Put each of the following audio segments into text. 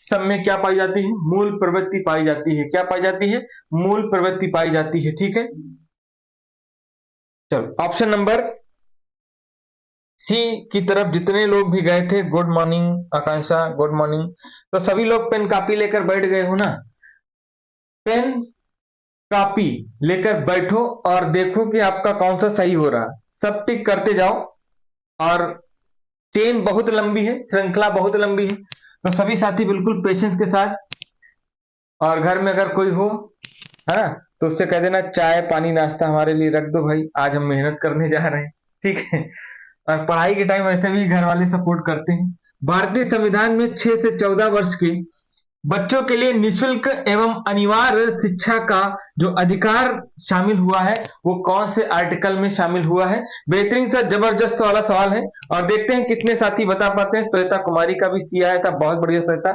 सब में क्या पाई जाती है? मूल प्रवृत्ति पाई जाती है। क्या पाई जाती है? मूल प्रवृत्ति पाई जाती है। ठीक है, चलो ऑप्शन नंबर सी की तरफ जितने लोग भी गए थे, गुड मॉर्निंग आकांक्षा, गुड मॉर्निंग। तो सभी लोग पेन कापी लेकर बैठ गए हो ना? पेन कापी लेकर बैठो और देखो कि आपका कौन सा सही हो रहा। सब टिक करते जाओ और चेन बहुत लंबी है, श्रृंखला बहुत लंबी है। तो सभी साथी बिल्कुल पेशेंस के साथ, और घर में अगर कोई हो, है ना, तो उससे कह देना चाय पानी नाश्ता हमारे लिए रख दो भाई, आज हम मेहनत करने जा रहे हैं। ठीक है, और पढ़ाई के टाइम वैसे भी घर वाले सपोर्ट करते हैं। भारतीय संविधान में 6 से 14 वर्ष के बच्चों के लिए निशुल्क एवं अनिवार्य शिक्षा का जो अधिकार शामिल हुआ है वो कौन से आर्टिकल में शामिल हुआ है? बेहतरीन सा जबरदस्त वाला सवाल है, और देखते हैं कितने साथी बता पाते हैं। श्वेता कुमारी का भी सी आया था, बहुत बढ़िया श्वेता।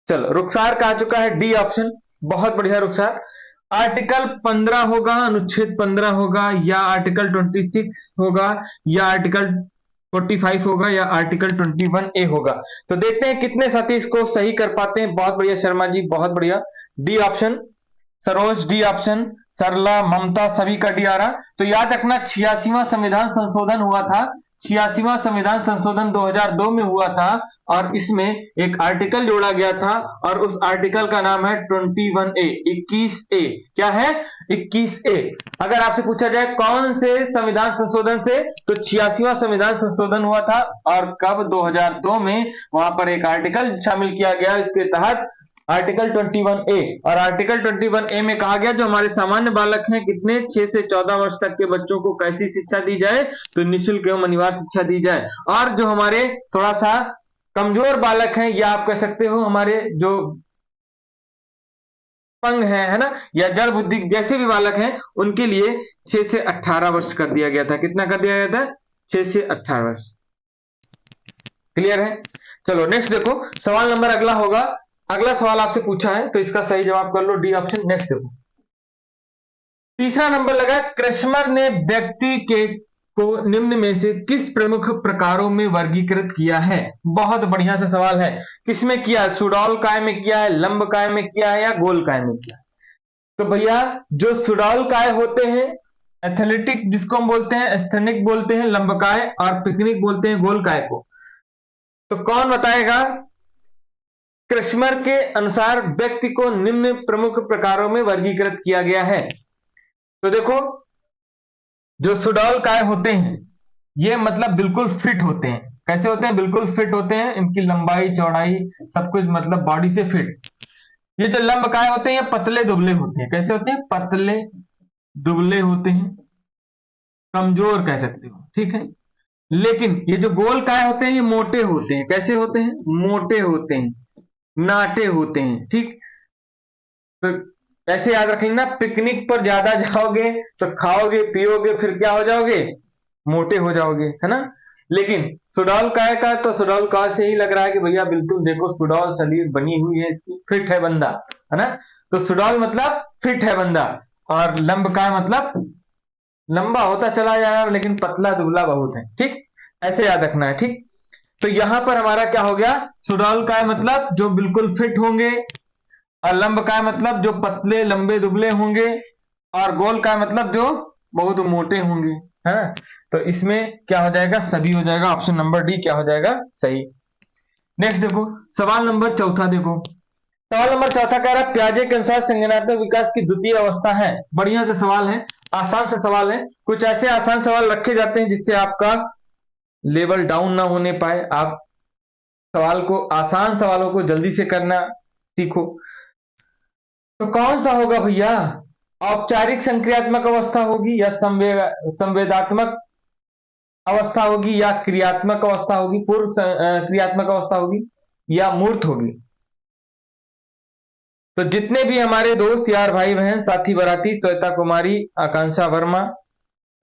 चलो रुखसार का आ चुका है डी ऑप्शन, बहुत बढ़िया रुखसार। आर्टिकल 15 होगा, अनुच्छेद 15 होगा, या आर्टिकल 26 होगा, या आर्टिकल 45 होगा, या आर्टिकल 21A होगा। तो देखते हैं कितने साथी इसको सही कर पाते हैं। बहुत बढ़िया शर्मा जी, बहुत बढ़िया। D option, Saroj D option, Sarla, Mamta, सभी का डी आ रहा। तो याद रखना 86वां संविधान संशोधन हुआ था, 86वां संविधान संशोधन 2002 में हुआ था, और इसमें एक आर्टिकल जोड़ा गया था, और उस आर्टिकल का नाम है 21A, 21A। क्या है? 21A। अगर आपसे पूछा जाए कौन से संविधान संशोधन से, तो 86वां संविधान संशोधन हुआ था, और कब? 2002 में। वहां पर एक आर्टिकल शामिल किया गया, इसके तहत आर्टिकल 21A। और आर्टिकल 21A में कहा गया जो हमारे सामान्य बालक हैं, कितने, 6 से 14 वर्ष तक के बच्चों को कैसी शिक्षा दी जाए? तो निःशुल्क एवं अनिवार्य शिक्षा दी जाए। और जो हमारे थोड़ा सा कमजोर बालक हैं, या आप कह सकते हो हमारे जो पंग है ना, या जड़ बुद्धि जैसे भी बालक हैं, उनके लिए 6 से 18 वर्ष कर दिया गया था। कितना कर दिया गया था? 6 से 18 वर्ष। क्लियर है? चलो नेक्स्ट देखो, सवाल नंबर अगला होगा। अगला सवाल आपसे पूछा है तो इसका सही जवाब कर लो, डी ऑप्शन। नेक्स्ट देखो, तीसरा नंबर लगा, क्रैस्मर ने व्यक्ति के को निम्न में से किस प्रमुख प्रकारों में वर्गीकृत किया है? बहुत बढ़िया सा सवाल है। किसमें किया है? सुडौल काय में किया है, लंब काय में किया है, या गोल काय में किया है? तो भैया जो सुडौल काय होते हैं, एथलेटिक जिसको हम बोलते हैं, एस्थेनिक बोलते हैं लंब काय, और पिकनिक बोलते हैं गोल काय को। तो कौन बताएगा? क्रैस्मर के अनुसार व्यक्ति को निम्न प्रमुख प्रकारों में वर्गीकृत किया गया है। तो देखो, जो सुडौल काय होते हैं ये मतलब बिल्कुल फिट होते हैं। कैसे होते हैं? बिल्कुल फिट होते हैं, इनकी लंबाई चौड़ाई सब कुछ मतलब बॉडी से फिट। ये जो लंब काय होते हैं ये पतले दुबले होते हैं। कैसे होते हैं? पतले दुबले होते हैं, कमजोर कह सकते हो। ठीक है, लेकिन ये जो गोल काय होते हैं ये मोटे होते हैं। कैसे होते हैं? मोटे होते हैं, नाटे होते हैं। ठीक, तो ऐसे याद रखेंगे ना, पिकनिक पर ज्यादा जाओगे तो खाओगे पियोगे, फिर क्या हो जाओगे? मोटे हो जाओगे, है ना। लेकिन सुडौल काय का, तो सुडौल काय से ही लग रहा है कि भैया बिल्कुल देखो सुडौल शरीर बनी हुई है इसकी, फिट है बंदा, है ना। तो सुडौल मतलब फिट है बंदा, और लंब काय मतलब लंबा होता चला जा रहा है लेकिन पतला दुबला बहुत है। ठीक, ऐसे याद रखना है। ठीक, तो यहां पर हमारा क्या हो गया? सुडौल काय मतलब जो बिल्कुल फिट होंगे, और लंब काय मतलब जो पतले लंबे दुबले होंगे, और गोल काय मतलब जो बहुत मोटे होंगे, है ना। तो इसमें क्या हो जाएगा? सभी हो जाएगा। ऑप्शन नंबर डी क्या हो जाएगा? सही। नेक्स्ट देखो, सवाल नंबर चौथा देखो। सवाल नंबर चौथा कह रहा है पियाजे के अनुसार संज्ञानात्मक विकास की द्वितीय अवस्था है। बढ़िया से सवाल है, आसान से सवाल है। कुछ ऐसे आसान सवाल रखे जाते हैं जिससे आपका लेवल डाउन ना होने पाए, आप सवाल को, आसान सवालों को जल्दी से करना सीखो। तो कौन सा होगा भैया? औपचारिक संक्रियात्मक अवस्था होगी, या संवेदात्मक अवस्था होगी, या क्रियात्मक अवस्था होगी, पूर्व क्रियात्मक अवस्था होगी, या मूर्त होगी? तो जितने भी हमारे दोस्त यार भाई बहन साथी बराती, श्वेता कुमारी, आकांक्षा वर्मा,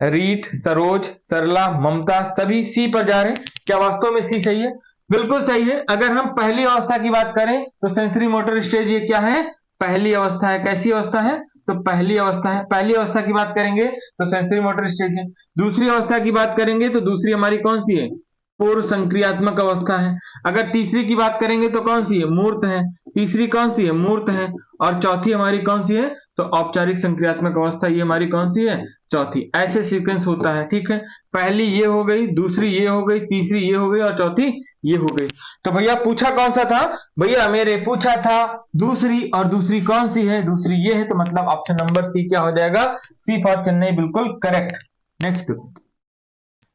रीट, सरोज, सरला, ममता, सभी सी पर जा रहे हैं। क्या वास्तव में सी सही है? बिल्कुल सही है। अगर हम पहली अवस्था की बात करें तो सेंसरी मोटर स्टेज ये क्या है? पहली अवस्था है। कैसी अवस्था है? तो पहली अवस्था है। पहली अवस्था की बात करेंगे तो सेंसरी मोटर स्टेज है। दूसरी अवस्था की बात करेंगे तो दूसरी हमारी कौन सी है? पूर्व संक्रियात्मक अवस्था है। अगर तीसरी की बात करेंगे तो कौन सी है, मूर्त है। तीसरी कौन सी है, मूर्त है। और चौथी हमारी कौन सी है, तो औपचारिक संक्रियात्मक अवस्था, ये हमारी कौन सी है, चौथी। ऐसे सीक्वेंस होता है, ठीक है। पहली ये हो गई, दूसरी ये हो गई, तीसरी ये हो गई और चौथी ये हो गई। तो भैया पूछा कौन सा था, भैया मेरे पूछा था दूसरी, और दूसरी कौन सी है, दूसरी ये है। तो मतलब ऑप्शन नंबर सी क्या हो जाएगा, सी फॉर चेन्नई, बिल्कुल करेक्ट। नेक्स्ट देखो,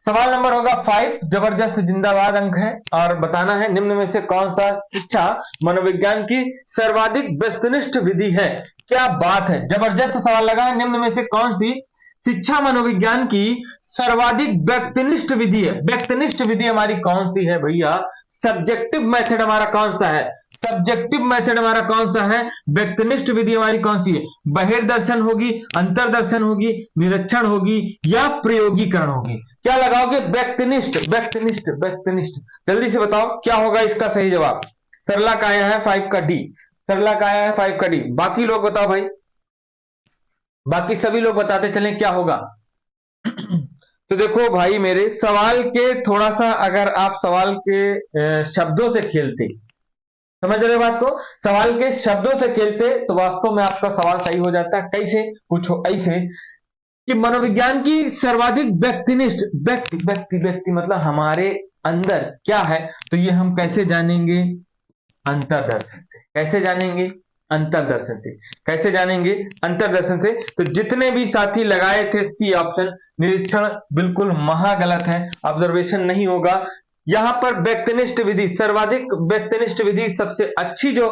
सवाल नंबर होगा 5, जबरदस्त जिंदाबाद अंक है और बताना है निम्न में से कौन सा शिक्षा मनोविज्ञान की सर्वाधिक वस्तुनिष्ठ विधि है। क्या बात है, जबरदस्त सवाल लगा है। निम्न में से कौन सी शिक्षा मनोविज्ञान की सर्वाधिक व्यक्तिनिष्ठ विधि है। व्यक्तिनिष्ठ विधि हमारी कौन सी है भैया, सब्जेक्टिव मेथड हमारा कौन सा है, सब्जेक्टिव मेथड हमारा कौन सा है, व्यक्तिनिष्ठ विधि हमारी कौन सी है। बहिर्दर्शन होगी, अंतर्दर्शन होगी, निरीक्षण होगी या प्रयोगीकरण होगी। क्या लगाओगे, व्यक्तिनिष्ठ, व्यक्तिनिष्ठ, व्यक्तिनिष्ठ। जल्दी से बताओ क्या होगा इसका सही जवाब। सरला का आया है 5 का डी, सरला का आया है 5 का डी। बाकी लोग बताओ भाई, बाकी सभी लोग बताते चलें क्या होगा। तो देखो भाई मेरे सवाल के थोड़ा सा, अगर आप सवाल के शब्दों से खेलते, समझ रहे हो बात को, सवाल के शब्दों से खेलते तो वास्तव में आपका सवाल सही हो जाता है। कैसे, कुछ ऐसे कि मनोविज्ञान की सर्वाधिक व्यक्तिनिष्ठ, व्यक्ति व्यक्ति व्यक्ति मतलब हमारे अंदर क्या है, तो ये हम कैसे जानेंगे, अंतर्दर्शन से। कैसे जानेंगे, अंतर्दर्शन से। कैसे जानेंगे, अंतर्दर्शन से। तो जितने भी साथी लगाए थे सी ऑप्शन, निरीक्षण बिल्कुल महा गलत है, ऑब्जर्वेशन नहीं होगा। यहां पर व्यक्तिनिष्ठ विधि, सर्वाधिक व्यक्तिनिष्ठ विधि, सबसे अच्छी जो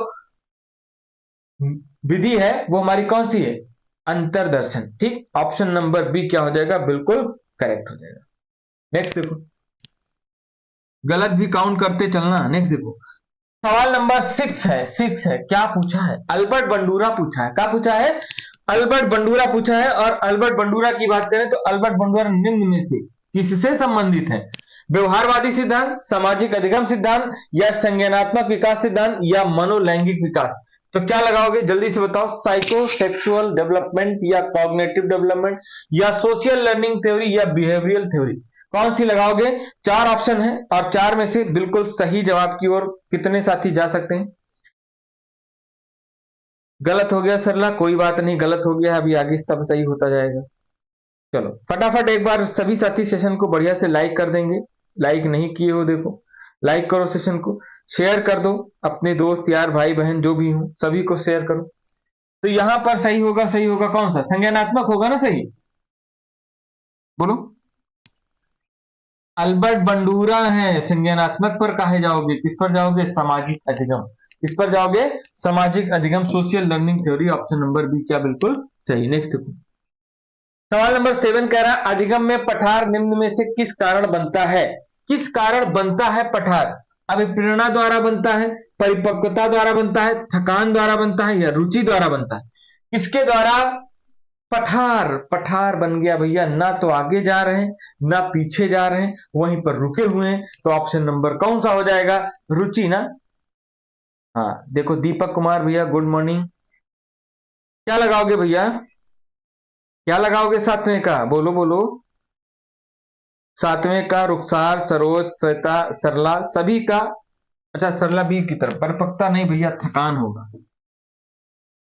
विधि है वो हमारी कौन सी है, अंतर्दर्शन। ठीक, ऑप्शन नंबर बी क्या हो जाएगा, बिल्कुल करेक्ट हो जाएगा। नेक्स्ट देखो, गलत भी काउंट करते चलना। नेक्स्ट देखो, सवाल नंबर 6 है, 6 है। क्या पूछा है, अल्बर्ट बंडूरा पूछा है। क्या पूछा है, अल्बर्ट बंडूरा पूछा है। और अल्बर्ट बंडूरा की बात करें तो अल्बर्ट बंडूरा निम्न में से किससे संबंधित है, व्यवहारवादी सिद्धांत, सामाजिक अधिगम सिद्धांत या संज्ञानात्मक विकास सिद्धांत या मनोलैंगिक विकास। तो क्या लगाओगे, जल्दी से बताओ, साइको सेक्सुअल डेवलपमेंट या कॉग्निटिव डेवलपमेंट या सोशल लर्निंग थ्योरी या बिहेवियरल थ्योरी, कौन सी लगाओगे। 4 ऑप्शन है और 4 में से बिल्कुल सही जवाब की ओर कितने साथी जा सकते हैं। गलत हो गया सरला, कोई बात नहीं, गलत हो गया, अभी आगे सब सही होता जाएगा। चलो फटाफट एक बार सभी साथी सेशन को बढ़िया से लाइक कर देंगे। लाइक नहीं किए हो, देखो लाइक करो, सेशन को शेयर कर दो, अपने दोस्त यार भाई बहन जो भी हो सभी को शेयर करो। तो यहां पर सही होगा, सही होगा कौन सा, संज्ञानात्मक होगा ना सही, बोलो। अल्बर्ट बंडूरा है, संज्ञानात्मक पर काहे जाओगे, किस पर जाओगे, सामाजिक अधिगम। किस पर जाओगे, सामाजिक अधिगम, social learning theory. Option number B क्या बिल्कुल सही। नेक्स्ट देखो, सवाल नंबर 7 कह रहा है अधिगम में पठार निम्न में से किस कारण बनता है। किस कारण बनता है पठार, अभिप्रेरणा द्वारा बनता है, परिपक्वता द्वारा बनता है, थकान द्वारा बनता है या रुचि द्वारा बनता है। किसके द्वारा पठार, पठार बन गया भैया, ना तो आगे जा रहे हैं ना पीछे जा रहे हैं, वहीं पर रुके हुए हैं। तो ऑप्शन नंबर कौन सा हो जाएगा, रुचि ना। हाँ देखो दीपक कुमार भैया गुड मॉर्निंग। क्या लगाओगे भैया, क्या लगाओगे 7वें का, बोलो बोलो। 7वें का रुखसार, सरोज, श्वेता, सरला, सभी का। अच्छा सरला बी की तरफ, परिपक्वता नहीं भैया, थकान होगा।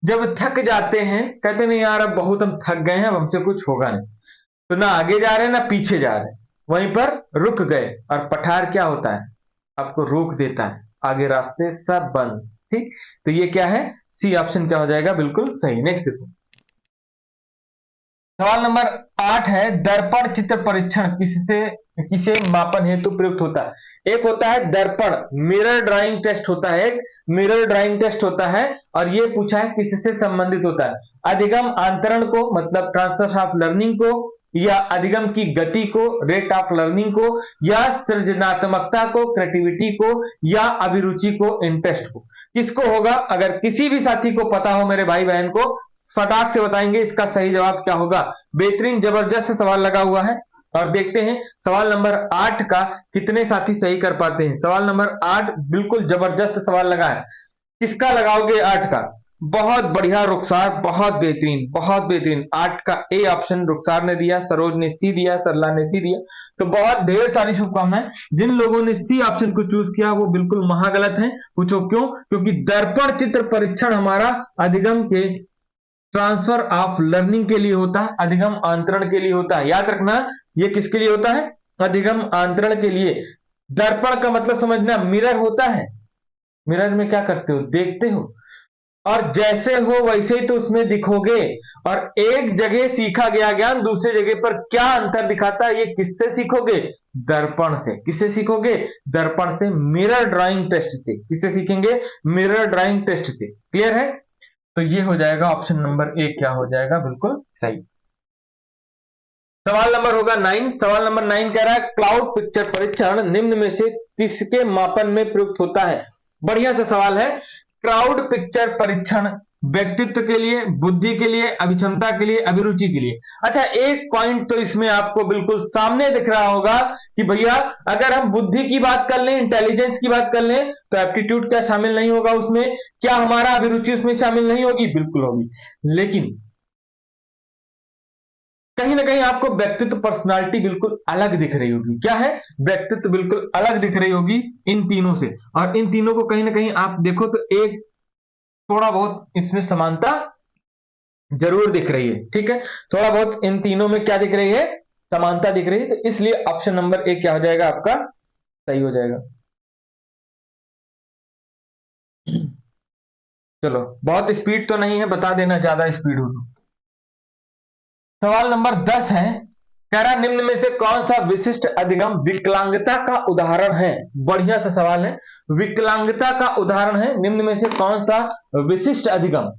जब थक जाते हैं, कहते नहीं यार अब बहुत हम थक गए हैं, अब हमसे कुछ होगा नहीं, तो ना आगे जा रहे हैं ना पीछे जा रहे हैं, वहीं पर रुक गए। और पठार क्या होता है, आपको रोक देता है, आगे रास्ते सब बंद। ठीक, तो ये क्या है, सी ऑप्शन क्या हो जाएगा, बिल्कुल सही। नेक्स्ट देखो, सवाल नंबर 8 है दर्पण चित्र परीक्षण किससे, किसे मापन हेतु प्रयुक्त होता है। एक होता है दर्पण, मिरर ड्राइंग टेस्ट होता है, एक मिरर ड्राइंग टेस्ट होता है। और ये पूछा है किससे संबंधित होता है, अधिगम आंतरण को मतलब ट्रांसफर ऑफ लर्निंग को, या अधिगम की गति को रेट ऑफ लर्निंग को, या सृजनात्मकता को क्रिएटिविटी को, या अभिरुचि को इंटरेस्ट को। किसको होगा, अगर किसी भी साथी को पता हो मेरे भाई बहन को फटाक से बताएंगे इसका सही जवाब क्या होगा। बेहतरीन जबरदस्त सवाल लगा हुआ है और देखते हैं सवाल नंबर 8 का कितने साथी सही कर पाते हैं। सवाल नंबर 8 बिल्कुल जबरदस्त सवाल लगा है, किसका लगाओगे 8 का, बहुत बढ़िया रुखसार, बहुत बेहतरीन, बहुत बेहतरीन। 8 का ए ऑप्शन रुखसार ने दिया, सरोज ने सी दिया, सरला ने सी दिया। तो बहुत ढेर सारी शुभकामनाएं। जिन लोगों ने सी ऑप्शन को चूज किया वो बिल्कुल महागलत है। पूछो क्यों? क्योंकि दर्पण चित्र परीक्षण हमारा अधिगम के ट्रांसफर ऑफ लर्निंग के लिए होता है, अधिगम आंतरण के लिए होता है। याद रखना, ये किसके लिए होता है? अधिगम आंतरण के लिए। दर्पण का मतलब समझना, मिरर होता है। मिरर में क्या करते हो? देखते हो, और जैसे हो वैसे ही तो उसमें दिखोगे। और एक जगह सीखा गया ज्ञान दूसरी जगह पर क्या अंतर दिखाता है, ये किससे सीखोगे? दर्पण से। किससे सीखोगे? दर्पण से, मिरर ड्राइंग टेस्ट से। किससे सीखेंगे? मिरर ड्राइंग टेस्ट से। क्लियर है? तो ये हो जाएगा ऑप्शन नंबर ए, क्या हो जाएगा? बिल्कुल सही। सवाल नंबर होगा 9। सवाल नंबर 9 कह रहा है क्लाउड पिक्चर परीक्षण निम्न में से किसके मापन में प्रयुक्त होता है? बढ़िया सा सवाल है। क्लाउड पिक्चर परीक्षण व्यक्तित्व के लिए, बुद्धि के लिए, अभिक्षमता के लिए, अभिरुचि के लिए। अच्छा, एक पॉइंट तो इसमें आपको बिल्कुल सामने दिख रहा होगा कि भैया अगर हम बुद्धि की बात कर लें, इंटेलिजेंस की बात कर लें, तो एप्टीट्यूड क्या शामिल नहीं होगा उसमें? क्या हमारा अभिरुचि उसमें शामिल नहीं होगी? बिल्कुल होगी। लेकिन कहीं ना कहीं आपको व्यक्तित्व, पर्सनालिटी बिल्कुल अलग दिख रही होगी। क्या है? व्यक्तित्व बिल्कुल अलग दिख रही होगी इन तीनों से। और इन तीनों को कहीं ना कहीं आप देखो तो एक थोड़ा बहुत इसमें समानता जरूर दिख रही है। ठीक है, थोड़ा बहुत इन तीनों में क्या दिख रही है? समानता दिख रही है। तो इसलिए ऑप्शन नंबर ए क्या हो जाएगा? आपका सही हो जाएगा। चलो, बहुत स्पीड तो नहीं है, बता देना ज्यादा स्पीड हो तो। सवाल नंबर 10 है, कह रहा निम्न में से कौन सा विशिष्ट अधिगम विकलांगता का उदाहरण है? बढ़िया सा सवाल है। विकलांगता का उदाहरण है, निम्न में से कौन सा विशिष्ट अधिगम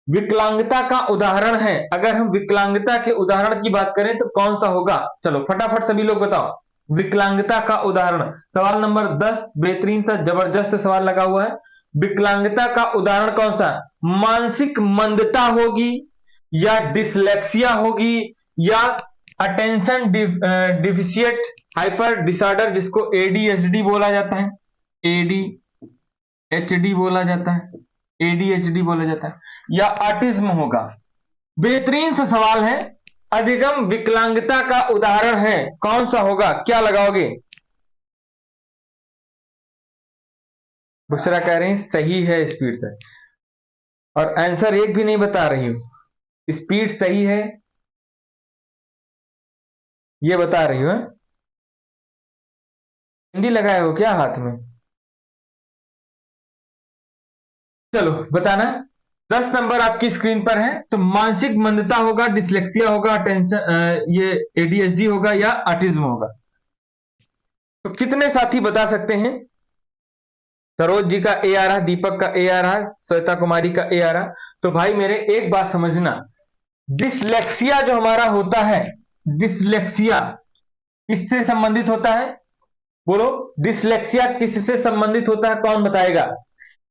विकलांगता का उदाहरण है? अगर हम विकलांगता के उदाहरण की बात करें तो कौन सा होगा? चलो फटाफट सभी लोग बताओ, विकलांगता का उदाहरण। सवाल नंबर 10 बेहतरीन सा जबरदस्त सवाल लगा हुआ है। विकलांगता का उदाहरण कौन सा? मानसिक मंदता होगी, या डिसलेक्सिया होगी, या अटेंशन डिफिशिएट हाइपर डिसऑर्डर जिसको एडीएचडी बोला जाता है, एडीएचडी बोला जाता है, एडीएचडी बोला जाता है, या ऑटिज्म होगा। बेहतरीन सा सवाल है। अधिगम विकलांगता का उदाहरण है, कौन सा होगा? क्या लगाओगे? बुशरा कह रही सही है स्पीड से, और आंसर एक भी नहीं बता रही हूं। स्पीड सही है ये बता रही हूं। हिंदी लगाए हो क्या हाथ में? चलो बताना। 10 नंबर आपकी स्क्रीन पर है। तो मानसिक मंदता होगा, डिसलेक्सिया होगा, टेंशन, ये एडीएचडी होगा, या ऑटिज्म होगा। तो कितने साथी बता सकते हैं? सरोज जी का ए आ रहा, दीपक का ए आ रहा, श्वेता कुमारी का ए आ रहा। तो भाई मेरे एक बात समझना, डिसलेक्सिया जो हमारा होता है, डिसलेक्सिया किससे संबंधित होता है? बोलो, डिसलेक्सिया किससे संबंधित होता है? कौन बताएगा?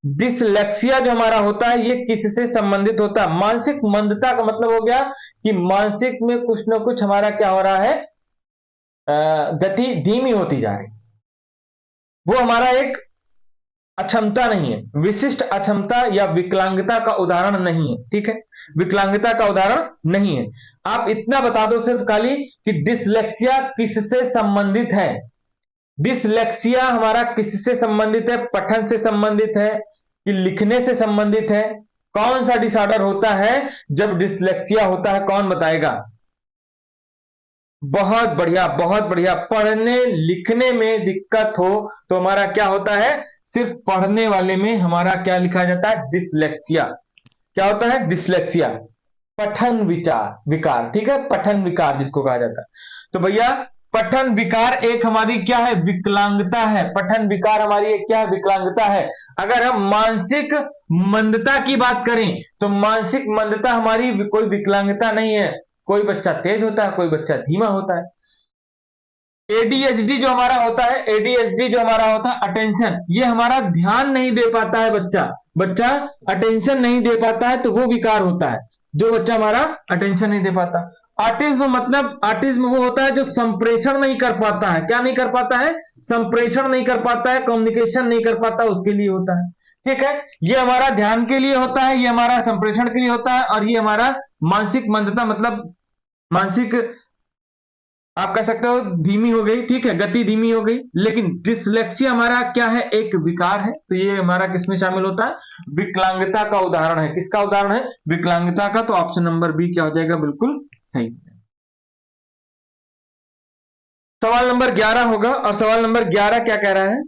डिसलेक्सिया जो हमारा होता है ये किससे संबंधित होता है? मानसिक मंदता का मतलब हो गया कि मानसिक में कुछ ना कुछ हमारा क्या हो रहा है, गति धीमी होती जा रही। वो हमारा एक अक्षमता नहीं है, विशिष्ट अक्षमता या विकलांगता का उदाहरण नहीं है। ठीक है, विकलांगता का उदाहरण नहीं है। आप इतना बता दो सिर्फ खाली कि डिसलेक्सिया किससे संबंधित है। डिसलेक्सिया हमारा किससे संबंधित है? पठन से संबंधित है कि लिखने से संबंधित है? कौन सा डिसऑर्डर होता है जब डिसलेक्सिया होता है? कौन बताएगा? बहुत बढ़िया, बहुत बढ़िया। पढ़ने लिखने में दिक्कत हो तो हमारा क्या होता है? सिर्फ पढ़ने वाले में हमारा क्या लिखा जाता है? डिसलेक्सिया। क्या होता है? डिसलेक्सिया, पठन विकार। ठीक है, पठन विकार जिसको कहा जाता है। तो भैया पठन विकार एक हमारी क्या है? विकलांगता है। पठन विकार हमारी एक क्या है? विकलांगता है। अगर हम मानसिक मंदता की बात करें तो मानसिक मंदता हमारी कोई विकलांगता नहीं है। कोई बच्चा तेज होता है, कोई बच्चा धीमा होता है। एडीएचडी जो हमारा होता है, एडीएचडी जो हमारा होता है अटेंशन, ये हमारा ध्यान नहीं दे पाता है बच्चा अटेंशन नहीं दे पाता है, तो वो विकार होता है जो बच्चा हमारा अटेंशन नहीं दे पाता। ऑटिज्म मतलब, ऑटिज्म वो होता है जो संप्रेषण नहीं कर पाता है। क्या नहीं कर पाता है? संप्रेषण नहीं कर पाता है, कम्युनिकेशन नहीं कर पाता, उसके लिए होता है। ठीक है, ये हमारा ध्यान के लिए होता है, ये हमारा संप्रेषण के लिए होता है, और ये हमारा मानसिक मंदता मतलब मानसिक आप कह सकते हो धीमी हो गई, ठीक है, गति धीमी हो गई। लेकिन डिसलेक्सिया हमारा क्या है, एक विकार है, तो ये हमारा किसमें शामिल होता है, विकलांगता का उदाहरण है। किसका उदाहरण है, विकलांगता का। तो ऑप्शन नंबर बी क्या हो जाएगा, बिल्कुल सही। सवाल नंबर 11 होगा, और सवाल नंबर 11 क्या कह रहा है,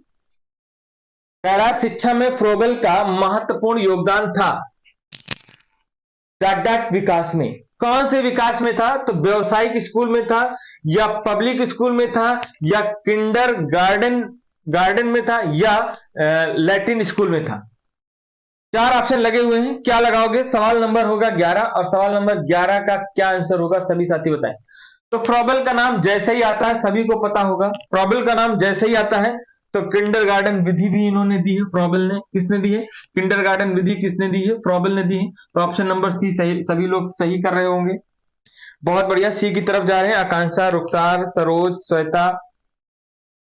कह रहा है शिक्षा में फ्रोबेल का महत्वपूर्ण योगदान था डॉट विकास में। कौन से विकास में था, तो व्यवसायिक स्कूल में था, या पब्लिक स्कूल में था, या किंडर गार्डन में था, या लैटिन स्कूल में था। 4 ऑप्शन लगे हुए हैं, क्या लगाओगे। सवाल नंबर होगा 11, और सवाल नंबर 11 का क्या आंसर होगा, सभी साथी बताएं। तो फ्रोबेल का नाम जैसे ही आता है सभी को पता होगा, फ्रोबेल का नाम जैसे ही आता है तो किंडरगार्टन विधि भी इन्होंने दी है, फ्रोबेल ने। किसने दी है, किंडरगार्टन विधि किसने दी है, फ्रोबेल ने दी है। तो ऑप्शन नंबर सी सही, सभी लोग सही कर रहे होंगे। बहुत बढ़िया, सी की तरफ जा रहे हैं। आकांक्षा, रुखसार, सरोज, श्वेता,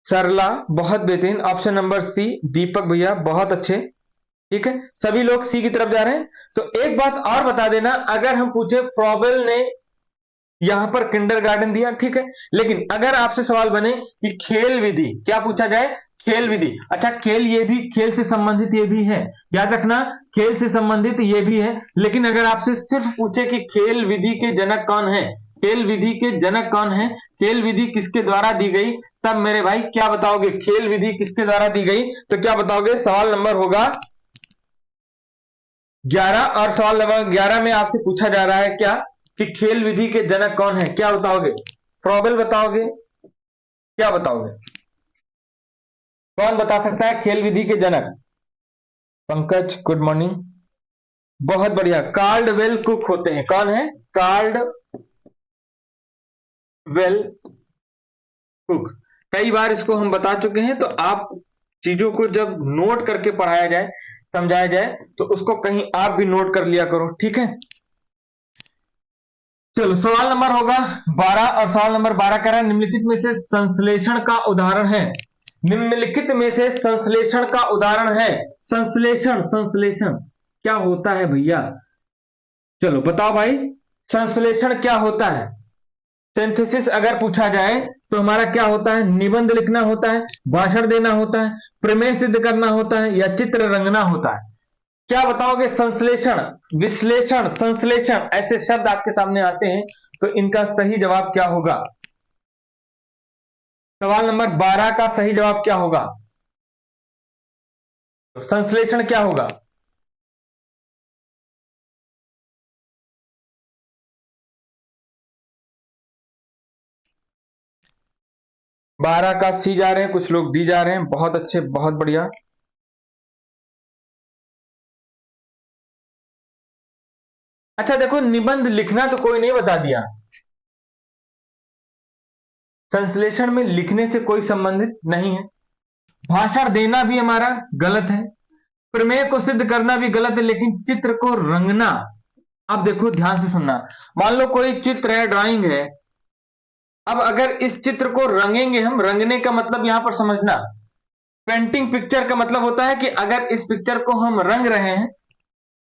सरला, बहुत बेहतरीन। ऑप्शन नंबर सी, दीपक भैया बहुत अच्छे, ठीक है, सभी लोग सी की तरफ जा रहे हैं। तो एक बात और बता देना, अगर हम पूछे फ्रोबेल ने यहां पर किंडरगार्टन दिया, ठीक है, लेकिन अगर आपसे सवाल बने कि खेल विधि, क्या पूछा जाए, खेल विधि। अच्छा, खेल ये भी, खेल से संबंधित ये भी है, याद रखना, खेल से संबंधित ये भी है। लेकिन अगर आपसे सिर्फ पूछे कि खेल विधि के जनक कौन है, खेल विधि के जनक कौन है, खेल विधि किसके द्वारा दी गई, तब मेरे भाई क्या बताओगे, खेल विधि किसके द्वारा दी गई, तो क्या बताओगे। सवाल नंबर होगा 11, और सवाल नंबर 11 में आपसे पूछा जा रहा है क्या, कि खेल विधि के जनक कौन है, क्या बताओगे, फ्रोबेल बताओगे, क्या बताओगे, कौन बता सकता है खेल विधि के जनक। पंकज गुड मॉर्निंग, बहुत बढ़िया, कार्लवेल कुक होते हैं। कौन है, कार्लवेल कुक। कई बार इसको हम बता चुके हैं, तो आप चीजों को जब नोट करके पढ़ाया जाए, समझाया जाए, तो उसको कहीं आप भी नोट कर लिया करो, ठीक है। चलो सवाल नंबर होगा 12, और सवाल नंबर 12 कह रहा है निम्नलिखित में से संश्लेषण का उदाहरण है, निम्नलिखित में से संश्लेषण का उदाहरण है। संश्लेषण, संश्लेषण क्या होता है भैया, चलो बताओ भाई, संश्लेषण क्या होता है। सिंथेसिस अगर पूछा जाए तो हमारा क्या होता है, निबंध लिखना होता है, भाषण देना होता है, प्रमेय सिद्ध करना होता है, या चित्र रंगना होता है। क्या बताओगे, संश्लेषण, विश्लेषण, संश्लेषण, ऐसे शब्द आपके सामने आते हैं, तो इनका सही जवाब क्या होगा। सवाल नंबर 12 का सही जवाब क्या होगा, तो संश्लेषण क्या होगा। बारह का सी जा रहे हैं, कुछ लोग डी जा रहे हैं, बहुत अच्छे, बहुत बढ़िया। अच्छा देखो, निबंध लिखना तो कोई नहीं बता दिया, संश्लेषण में लिखने से कोई संबंधित नहीं है। भाषण देना भी हमारा गलत है, प्रमेय को सिद्ध करना भी गलत है, लेकिन चित्र को रंगना, अब देखो ध्यान से सुनना, मान लो कोई चित्र है, ड्राइंग है, अब अगर इस चित्र को रंगेंगे हम, रंगने का मतलब यहां पर समझना, पेंटिंग पिक्चर का मतलब होता है कि अगर इस पिक्चर को हम रंग रहे हैं,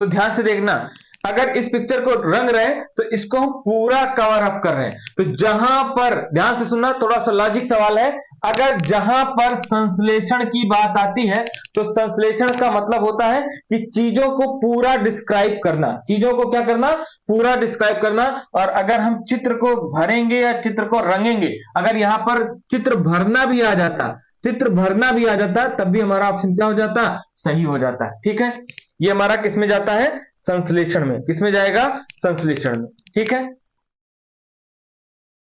तो ध्यान से देखना, अगर इस पिक्चर को रंग रहे हैं तो इसको हम पूरा कवर अप कर रहे हैं। तो जहां पर, ध्यान से सुनना, थोड़ा सा लॉजिक सवाल है, अगर जहां पर संश्लेषण की बात आती है तो संश्लेषण का मतलब होता है कि चीजों को पूरा डिस्क्राइब करना, चीजों को क्या करना, पूरा डिस्क्राइब करना। और अगर हम चित्र को भरेंगे या चित्र को रंगेंगे, अगर यहां पर चित्र भरना भी आ जाता, चित्र भरना भी आ जाता, तब भी हमारा ऑप्शन क्या हो जाता, सही हो जाता है, ठीक है। ये हमारा किसमें जाता है, संश्लेषण में, किसमें जाएगा, संश्लेषण में, ठीक है।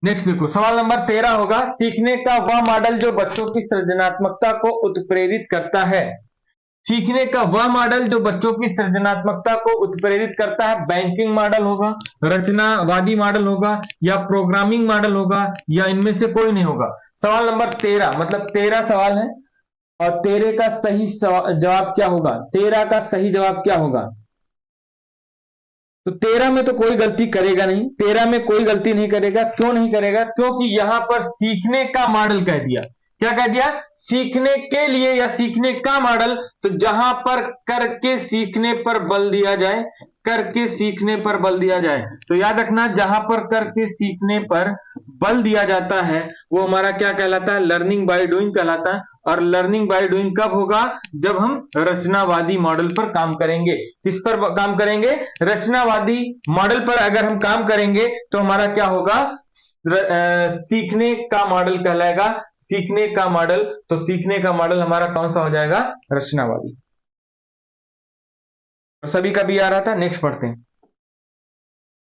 नेक्स्ट देखो, सवाल नंबर 13 होगा, सीखने का वह मॉडल जो बच्चों की सृजनात्मकता को उत्प्रेरित करता है। सीखने का वह मॉडल जो बच्चों की सृजनात्मकता को उत्प्रेरित करता है, बैंकिंग मॉडल होगा, रचनावादी मॉडल होगा, या प्रोग्रामिंग मॉडल होगा, या इनमें से कोई नहीं होगा। सवाल नंबर 13, मतलब 13 सवाल है, और 13 का सही जवाब क्या होगा, 13 का सही जवाब क्या होगा। तो 13 में तो कोई गलती करेगा नहीं, 13 में कोई गलती नहीं करेगा, क्यों नहीं करेगा, क्योंकि यहां पर सीखने का मॉडल कह दिया। क्या कह दिया, सीखने के लिए या सीखने का मॉडल, तो जहां पर करके सीखने पर बल दिया जाए, करके सीखने पर बल दिया जाए, तो याद रखना जहां पर करके सीखने पर बल दिया जाता है वो हमारा क्या कहलाता है, लर्निंग बाय डूइंग कहलाता है। और लर्निंग बाय डूइंग कब होगा, जब हम रचनावादी मॉडल पर काम करेंगे। किस पर काम करेंगे, रचनावादी मॉडल पर अगर हम काम करेंगे तो हमारा क्या होगा, सीखने का मॉडल कहलाएगा, सीखने का मॉडल। तो सीखने का मॉडल हमारा कौन सा हो जाएगा, रचनावादी। तो सभी का भी आ रहा था। नेक्स्ट पढ़ते हैं।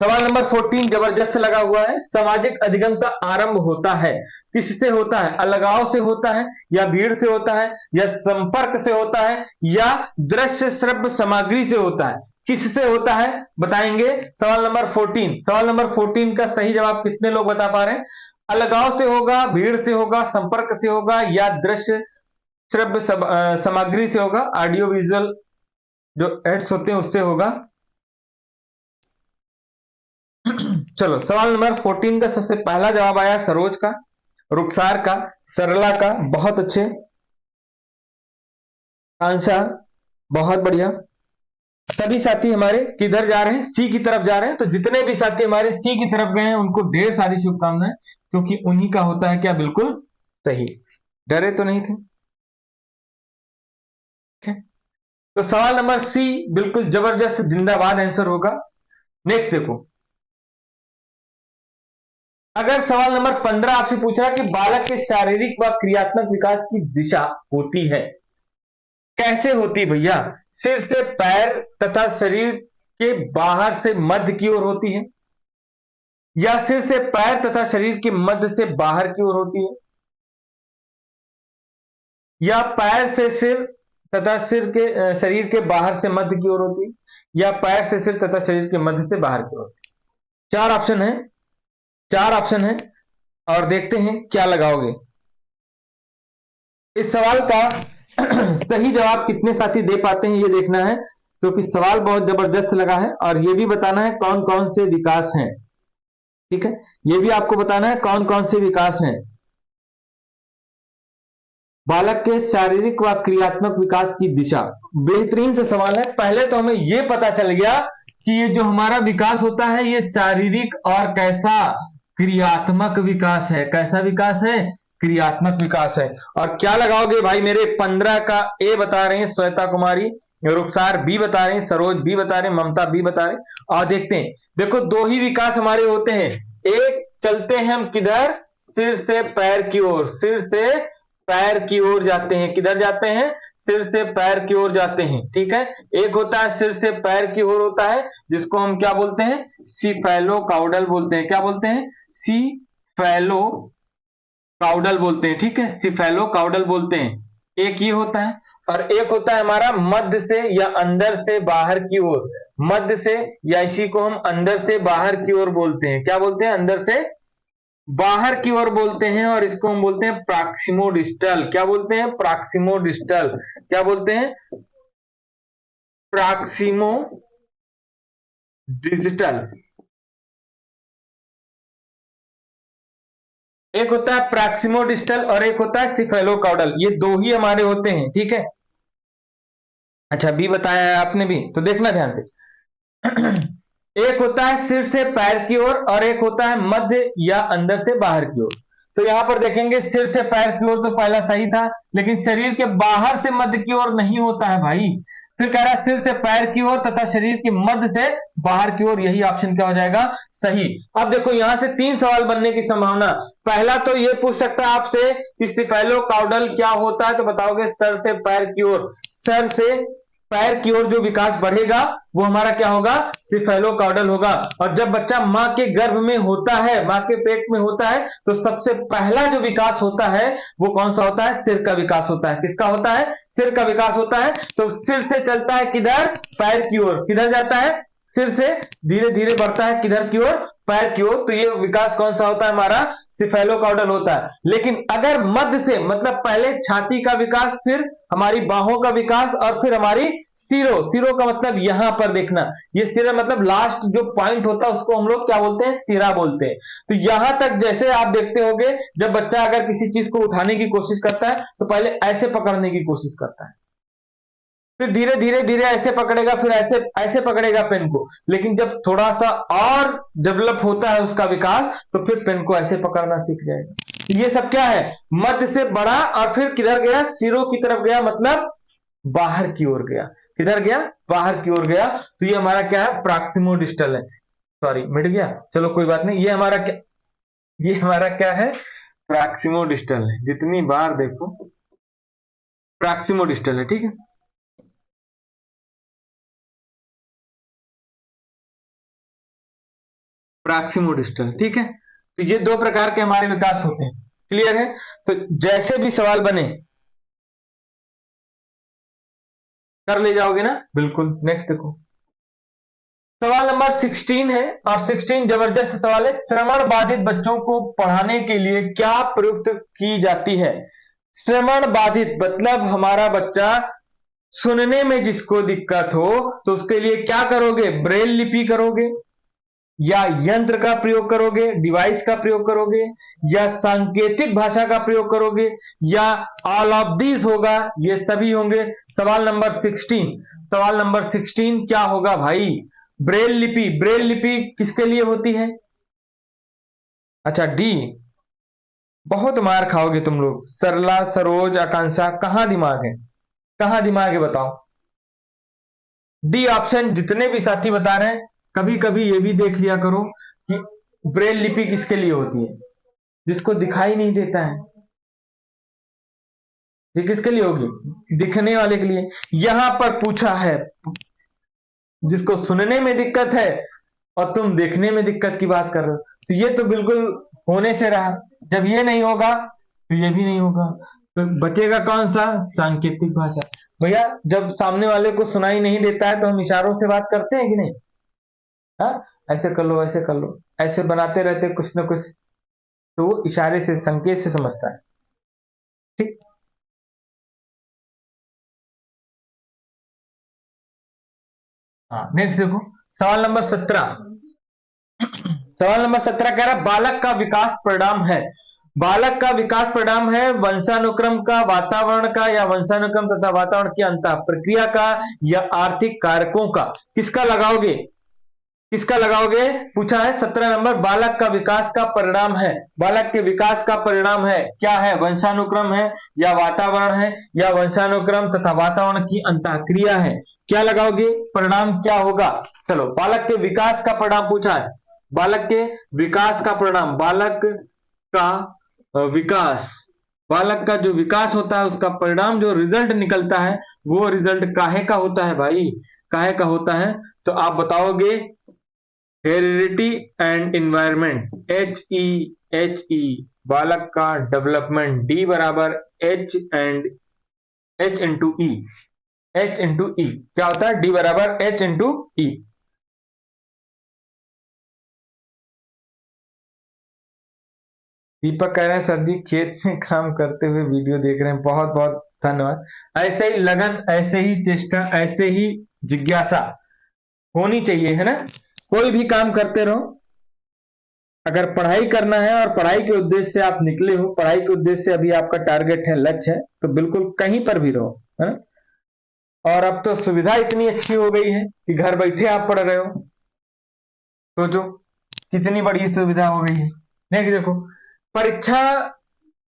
सवाल नंबर 14 जबरदस्त लगा हुआ है। सामाजिक अधिगम का आरंभ होता है, किससे होता है, अलगाव से होता है, या भीड़ से होता है, या संपर्क से होता है, या दृश्य श्रव्य सामग्री से होता है, किससे होता है बताएंगे। सवाल नंबर 14, सवाल नंबर 14 का सही जवाब कितने लोग बता पा रहे हैं, अलगाव से होगा, भीड़ से होगा, संपर्क से होगा, या दृश्य श्रव्य सामग्री से होगा, ऑडियो विजुअल जो एड्स होते हैं उससे होगा। चलो सवाल नंबर 14 का सबसे पहला जवाब आया सरोज का, रुखसार का, सरला का, बहुत अच्छे आंसर, बहुत बढ़िया। सभी साथी हमारे किधर जा रहे हैं, सी की तरफ जा रहे हैं। तो जितने भी साथी हमारे सी की तरफ गए हैं उनको ढेर सारी शुभकामनाएं, क्योंकि उन्हीं का होता है क्या, बिल्कुल सही। डरे तो नहीं थे। तो सवाल नंबर सी बिल्कुल जबरदस्त जिंदाबाद आंसर होगा। नेक्स्ट देखो, अगर सवाल नंबर 15 आपसे पूछा कि बालक के शारीरिक व क्रियात्मक विकास की दिशा होती है, कैसे होती भैया, सिर से पैर तथा शरीर के बाहर से मध्य की ओर होती है, या सिर से पैर तथा शरीर के मध्य से बाहर की ओर होती है, या पैर से सिर तथा सिर के शरीर के बाहर से मध्य की ओर होती है, या पैर से सिर तथा शरीर के मध्य से बाहर की ओर। चार ऑप्शन है, चार ऑप्शन है, और देखते हैं क्या लगाओगे। इस सवाल का सही जवाब कितने साथी दे पाते हैं ये देखना है, क्योंकि सवाल बहुत जबरदस्त लगा है। और ये भी बताना है कौन कौन से विकास हैं, ठीक है, ये भी आपको बताना है कौन कौन से विकास हैं। बालक के शारीरिक व क्रियात्मक विकास की दिशा, बेहतरीन से सवाल है। पहले तो हमें यह पता चल गया कि ये जो हमारा विकास होता है ये शारीरिक और कैसा, क्रियात्मक विकास है। कैसा विकास है, क्रियात्मक विकास है। और क्या लगाओगे भाई मेरे, 15 का ए बता रहे हैं श्वेता कुमारी, रुखसार बी बता रहे हैं, सरोज बी बता रहे हैं, ममता बी बता रहे हैं। और देखते हैं, देखो दो ही विकास हमारे होते हैं, एक चलते हैं हम किधर, सिर से पैर की ओर, सिर से पैर की ओर जाते हैं। किधर जाते हैं, सिर से पैर की ओर जाते हैं, ठीक है। एक होता है सिर से पैर की ओर होता है, जिसको हम क्या बोलते हैं, सीफेलोकाउडल बोलते हैं। क्या बोलते हैं, सीफेलोकाउडल बोलते हैं, ठीक है, सीफेलोकाउडल बोलते हैं। एक ये होता है, और एक होता है हमारा मध्य से या अंदर से बाहर की ओर, मध्य से, या इसी को हम अंदर से बाहर की ओर बोलते हैं। क्या बोलते हैं, अंदर से बाहर की ओर बोलते हैं। और इसको हम बोलते हैं प्रॉक्सिमोडिस्टल। क्या बोलते हैं, प्रॉक्सिमोडिस्टल। क्या बोलते हैं, प्रॉक्सिमोडिस्टल। एक होता है प्रॉक्सिमोडिस्टल और एक होता है सीफेलोकाउडल, ये दो ही हमारे होते हैं, ठीक है। अच्छा बी बताया है आपने भी, तो देखना ध्यान से। एक होता है सिर से पैर की ओर और एक होता है मध्य या अंदर से बाहर की ओर। तो यहां पर देखेंगे सिर से पैर की ओर तो पहला सही था, लेकिन शरीर के बाहर से मध्य की ओर नहीं होता है भाई। फिर कह रहा है सिर से पैर की ओर तथा शरीर के मध्य से बाहर की ओर, यही ऑप्शन क्या हो जाएगा, सही। अब देखो यहां से 3 सवाल बनने की संभावना। पहला तो ये पूछ सकता है आपसे कि सीफेलोकाउडल क्या होता है, तो बताओगे सर से पैर की ओर। सर से पैर की ओर जो विकास बढ़ेगा वो हमारा क्या होगा, सीफेलोकाउडल होगा। और जब बच्चा मां के गर्भ में होता है, मां के पेट में होता है, तो सबसे पहला जो विकास होता है वो कौन सा होता है, सिर का विकास होता है। किसका होता है, सिर का विकास होता है। तो सिर से चलता है किधर, पैर की ओर। किधर जाता है, सिर से धीरे धीरे बढ़ता है किधर की ओर, पैर की ओर, तो ये विकास कौन सा होता है हमारा, सिफेलोकाउडल होता है। लेकिन अगर मध्य से मतलब पहले छाती का विकास, फिर हमारी बाहों का विकास और फिर हमारी सिरों का मतलब यहां पर देखना, ये सिरा मतलब लास्ट जो पॉइंट होता है उसको हम लोग क्या बोलते हैं, सिरा बोलते हैं। तो यहां तक जैसे आप देखते होंगे जब बच्चा अगर किसी चीज को उठाने की कोशिश करता है तो पहले ऐसे पकड़ने की कोशिश करता है, फिर धीरे धीरे धीरे ऐसे पकड़ेगा, फिर ऐसे ऐसे पकड़ेगा पेन को। लेकिन जब थोड़ा सा और डेवलप होता है उसका विकास तो फिर पेन को ऐसे पकड़ना सीख जाएगा। ये सब क्या है, मध्य से बड़ा और फिर किधर गया, सिरों की तरफ गया, मतलब बाहर की ओर गया। किधर गया, बाहर की ओर गया। तो ये हमारा क्या है, प्रॉक्सिमो डिस्टल है। सॉरी मिट गया, चलो कोई बात नहीं। ये हमारा क्या है, प्रॉक्सिमो डिस्टल है। जितनी बार देखो प्रॉक्सिमो डिस्टल है, ठीक है। प्रॉक्सिमो डिस्टल, ठीक है। तो ये दो प्रकार के हमारे विकास होते हैं, क्लियर है। तो जैसे भी सवाल बने कर ले जाओगे ना, बिल्कुल। नेक्स्ट देखो, सवाल नंबर 16 है और 16 जबरदस्त सवाल है। श्रवण बाधित बच्चों को पढ़ाने के लिए क्या प्रयुक्त की जाती है। श्रवण बाधित मतलब हमारा बच्चा सुनने में जिसको दिक्कत हो तो उसके लिए क्या करोगे, ब्रेल लिपि करोगे या यंत्र का प्रयोग करोगे, डिवाइस का प्रयोग करोगे या सांकेतिक भाषा का प्रयोग करोगे या ऑल ऑफ दीज होगा, ये सभी होंगे। सवाल नंबर 16, सवाल नंबर 16 क्या होगा भाई, ब्रेल लिपि। ब्रेल लिपि किसके लिए होती है, अच्छा डी। बहुत मार खाओगे तुम लोग, सरला, सरोज, आकांक्षा, कहां दिमाग है, कहां दिमाग है बताओ। डी ऑप्शन जितने भी साथी बता रहे हैं, कभी कभी ये भी देख लिया करो कि ब्रेल लिपि किसके लिए होती है, जिसको दिखाई नहीं देता है, ये किसके लिए होगी, दिखने वाले के लिए। यहां पर पूछा है जिसको सुनने में दिक्कत है और तुम देखने में दिक्कत की बात कर रहे हो, तो ये तो बिल्कुल होने से रहा। जब ये नहीं होगा तो ये भी नहीं होगा, तो बचेगा कौन सा, सांकेतिक भाषा। भैया जब सामने वाले को सुनाई नहीं देता है तो हम इशारों से बात करते हैं कि नहीं, हाँ, ऐसे कर लो, ऐसे कर लो, ऐसे बनाते रहते कुछ ना कुछ, तो वो इशारे से, संकेत से समझता है, ठीक। हाँ नेक्स्ट देखो, सवाल नंबर 17। सवाल नंबर 17 कह रहा है बालक का विकास परिणाम है। बालक का विकास परिणाम है वंशानुक्रम का, वातावरण का या वंशानुक्रम तथा वातावरण की अंतः प्रक्रिया का या आर्थिक कारकों का। किसका लगाओगे, किसका लगाओगे, पूछा है 17 नंबर। बालक का विकास का परिणाम है, बालक के विकास का परिणाम है, क्या है, वंशानुक्रम है या वातावरण है या वंशानुक्रम तथा वातावरण की अंतःक्रिया है। क्या लगाओगे, परिणाम क्या होगा। चलो बालक के विकास का परिणाम पूछा है, बालक के विकास का परिणाम, बालक का विकास, बालक का जो विकास होता है उसका परिणाम जो रिजल्ट निकलता है वो रिजल्ट काहे का होता है भाई, काहे का होता है। तो आप बताओगे heredity and environment, H E बालक का डेवलपमेंट, डी बराबर H and H into E, H into E क्या होता है, डी बराबर एच इंटू ई। दीपक कह रहे हैं सर जी खेत में काम करते हुए वीडियो देख रहे हैं, बहुत बहुत धन्यवाद। ऐसे ही लगन, ऐसे ही चेष्टा, ऐसे ही जिज्ञासा होनी चाहिए, है ना। कोई भी काम करते रहो, अगर पढ़ाई करना है और पढ़ाई के उद्देश्य से आप निकले हो, पढ़ाई के उद्देश्य से अभी आपका टारगेट है, लक्ष्य है, तो बिल्कुल कहीं पर भी रहो, है ना। और अब तो सुविधा इतनी अच्छी हो गई है कि घर बैठे आप पढ़ रहे हो, सोचो कितनी बड़ी सुविधा हो गई है। नेक्स्ट देखो, परीक्षा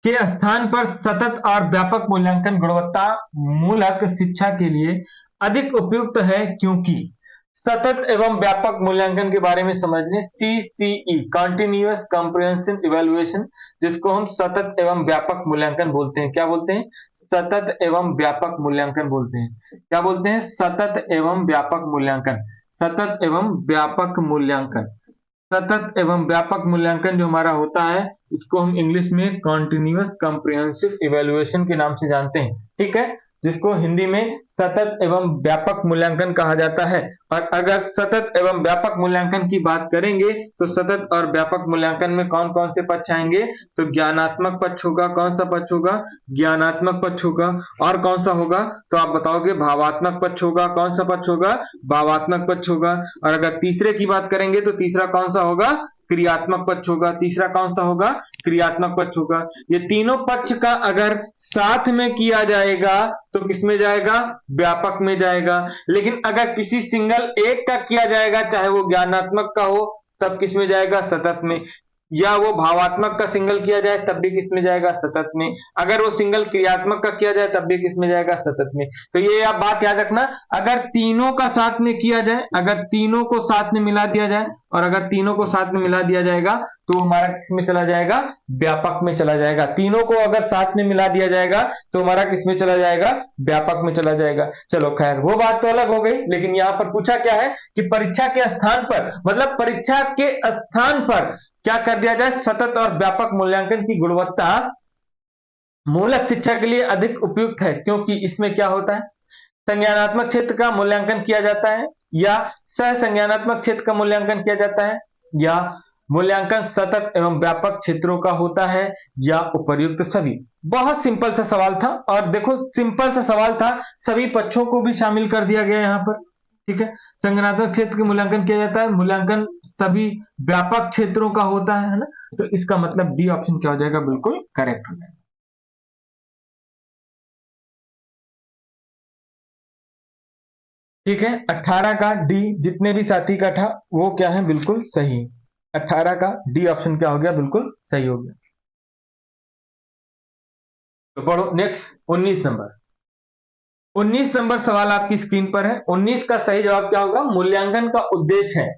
के स्थान पर सतत और व्यापक मूल्यांकन गुणवत्ता मूलक शिक्षा के लिए अधिक उपयुक्त है, क्योंकि सतत एवं व्यापक मूल्यांकन के बारे में समझने, CCE कंटिन्यूअस कॉम्प्रिहेंसिव इवैल्यूएशन, जिसको हम सतत एवं व्यापक मूल्यांकन बोलते हैं। क्या बोलते हैं, सतत एवं व्यापक मूल्यांकन बोलते हैं। क्या बोलते हैं, सतत एवं व्यापक मूल्यांकन, सतत एवं व्यापक मूल्यांकन। सतत एवं व्यापक मूल्यांकन जो हमारा होता है इसको हम इंग्लिश में कॉन्टिन्यूअस कॉम्प्रिहेंसिव इवैल्यूएशन के नाम से जानते हैं, ठीक है। जिसको हिंदी में सतत एवं व्यापक मूल्यांकन कहा जाता है। और अगर सतत एवं व्यापक मूल्यांकन की बात करेंगे तो सतत और व्यापक मूल्यांकन में कौन कौन से पक्ष आएंगे? तो ज्ञानात्मक पक्ष होगा। कौन सा पक्ष होगा? ज्ञानात्मक पक्ष होगा। और कौन सा होगा? तो आप बताओगे भावात्मक पक्ष होगा। कौन सा पक्ष होगा? भावात्मक पक्ष होगा। और अगर तीसरे की बात करेंगे तो तीसरा कौन सा होगा? क्रियात्मक पक्ष होगा। तीसरा कौन सा होगा? क्रियात्मक पक्ष होगा। ये तीनों पक्ष का अगर साथ में किया जाएगा तो किसमें जाएगा? व्यापक में जाएगा। लेकिन अगर किसी सिंगल एक का किया जाएगा, चाहे वो ज्ञानात्मक का हो, तब किसमें जाएगा? सतत में। या वो भावात्मक का सिंगल किया जाए तब भी किसमें जाएगा? सतत में। अगर वो सिंगल क्रियात्मक का किया जाए तब भी किसमें जाएगा? सतत में। तो ये आप बात याद रखना, अगर तीनों का साथ में किया जाए, अगर तीनों को साथ में मिला दिया जाए, और अगर तीनों को साथ में मिला दिया जाएगा तो हमारा किसमें चला जाएगा? व्यापक में चला जाएगा। तीनों को अगर साथ में मिला दिया जाएगा तो हमारा किसमें चला जाएगा? व्यापक में चला जाएगा। चलो खैर, वो बात तो अलग हो गई, लेकिन यहां पर पूछा क्या है कि परीक्षा के स्थान पर, मतलब परीक्षा के स्थान पर क्या कर दिया जाए? सतत और व्यापक मूल्यांकन की गुणवत्ता मूलक शिक्षा के लिए अधिक उपयुक्त है, क्योंकि इसमें क्या होता है? संज्ञानात्मक क्षेत्र का मूल्यांकन किया जाता है, या सह संज्ञानात्मक क्षेत्र का मूल्यांकन किया जाता है, या मूल्यांकन सतत एवं व्यापक क्षेत्रों का होता है, या उपर्युक्त सभी। बहुत सिंपल सा सवाल था, और देखो सिंपल सा सवाल था, सभी पक्षों को भी शामिल कर दिया गया यहां पर। ठीक है, संज्ञानात्मक क्षेत्र का मूल्यांकन किया जाता है, मूल्यांकन सभी व्यापक क्षेत्रों का होता है ना। तो इसका मतलब डी ऑप्शन क्या हो जाएगा? बिल्कुल करेक्ट हो जाएगा। ठीक है, 18 का डी, जितने भी साथी का था वो क्या है? बिल्कुल सही। 18 का डी ऑप्शन क्या हो गया? बिल्कुल सही हो गया। तो पढ़ो नेक्स्ट 19 नंबर। 19 नंबर सवाल आपकी स्क्रीन पर है। 19 का सही जवाब क्या होगा? मूल्यांकन का उद्देश्य है,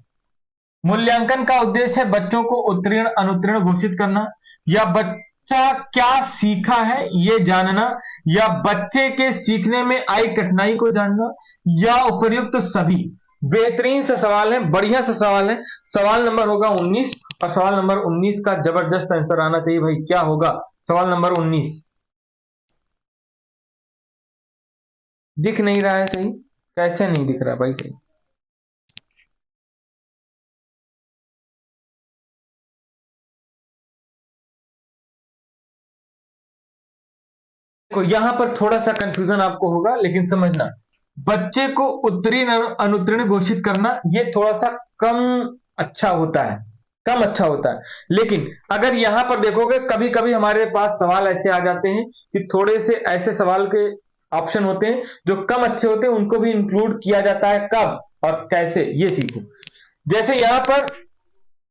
मूल्यांकन का उद्देश्य है बच्चों को उत्तीर्ण अनुत्तीर्ण घोषित करना, या बच्चा क्या सीखा है ये जानना, या बच्चे के सीखने में आई कठिनाई को जानना, या उपर्युक्त सभी। बेहतरीन सा सवाल है, बढ़िया सा सवाल है। सवाल नंबर होगा 19, और सवाल नंबर 19 का जबरदस्त आंसर आना चाहिए भाई। क्या होगा सवाल नंबर 19? दिख नहीं रहा है सही? कैसे नहीं दिख रहा भाई सही? देखो यहां पर थोड़ा सा कंफ्यूजन आपको होगा, लेकिन समझना, बच्चे को उत्तीर्ण अनुत्तीर्ण घोषित करना ये थोड़ा सा कम अच्छा होता है, कम अच्छा होता है। लेकिन अगर यहां पर देखोगे, कभी कभी हमारे पास सवाल ऐसे आ जाते हैं कि थोड़े से ऐसे सवाल के ऑप्शन होते हैं जो कम अच्छे होते हैं, उनको भी इंक्लूड किया जाता है। कब और कैसे, ये सीखो। जैसे यहां पर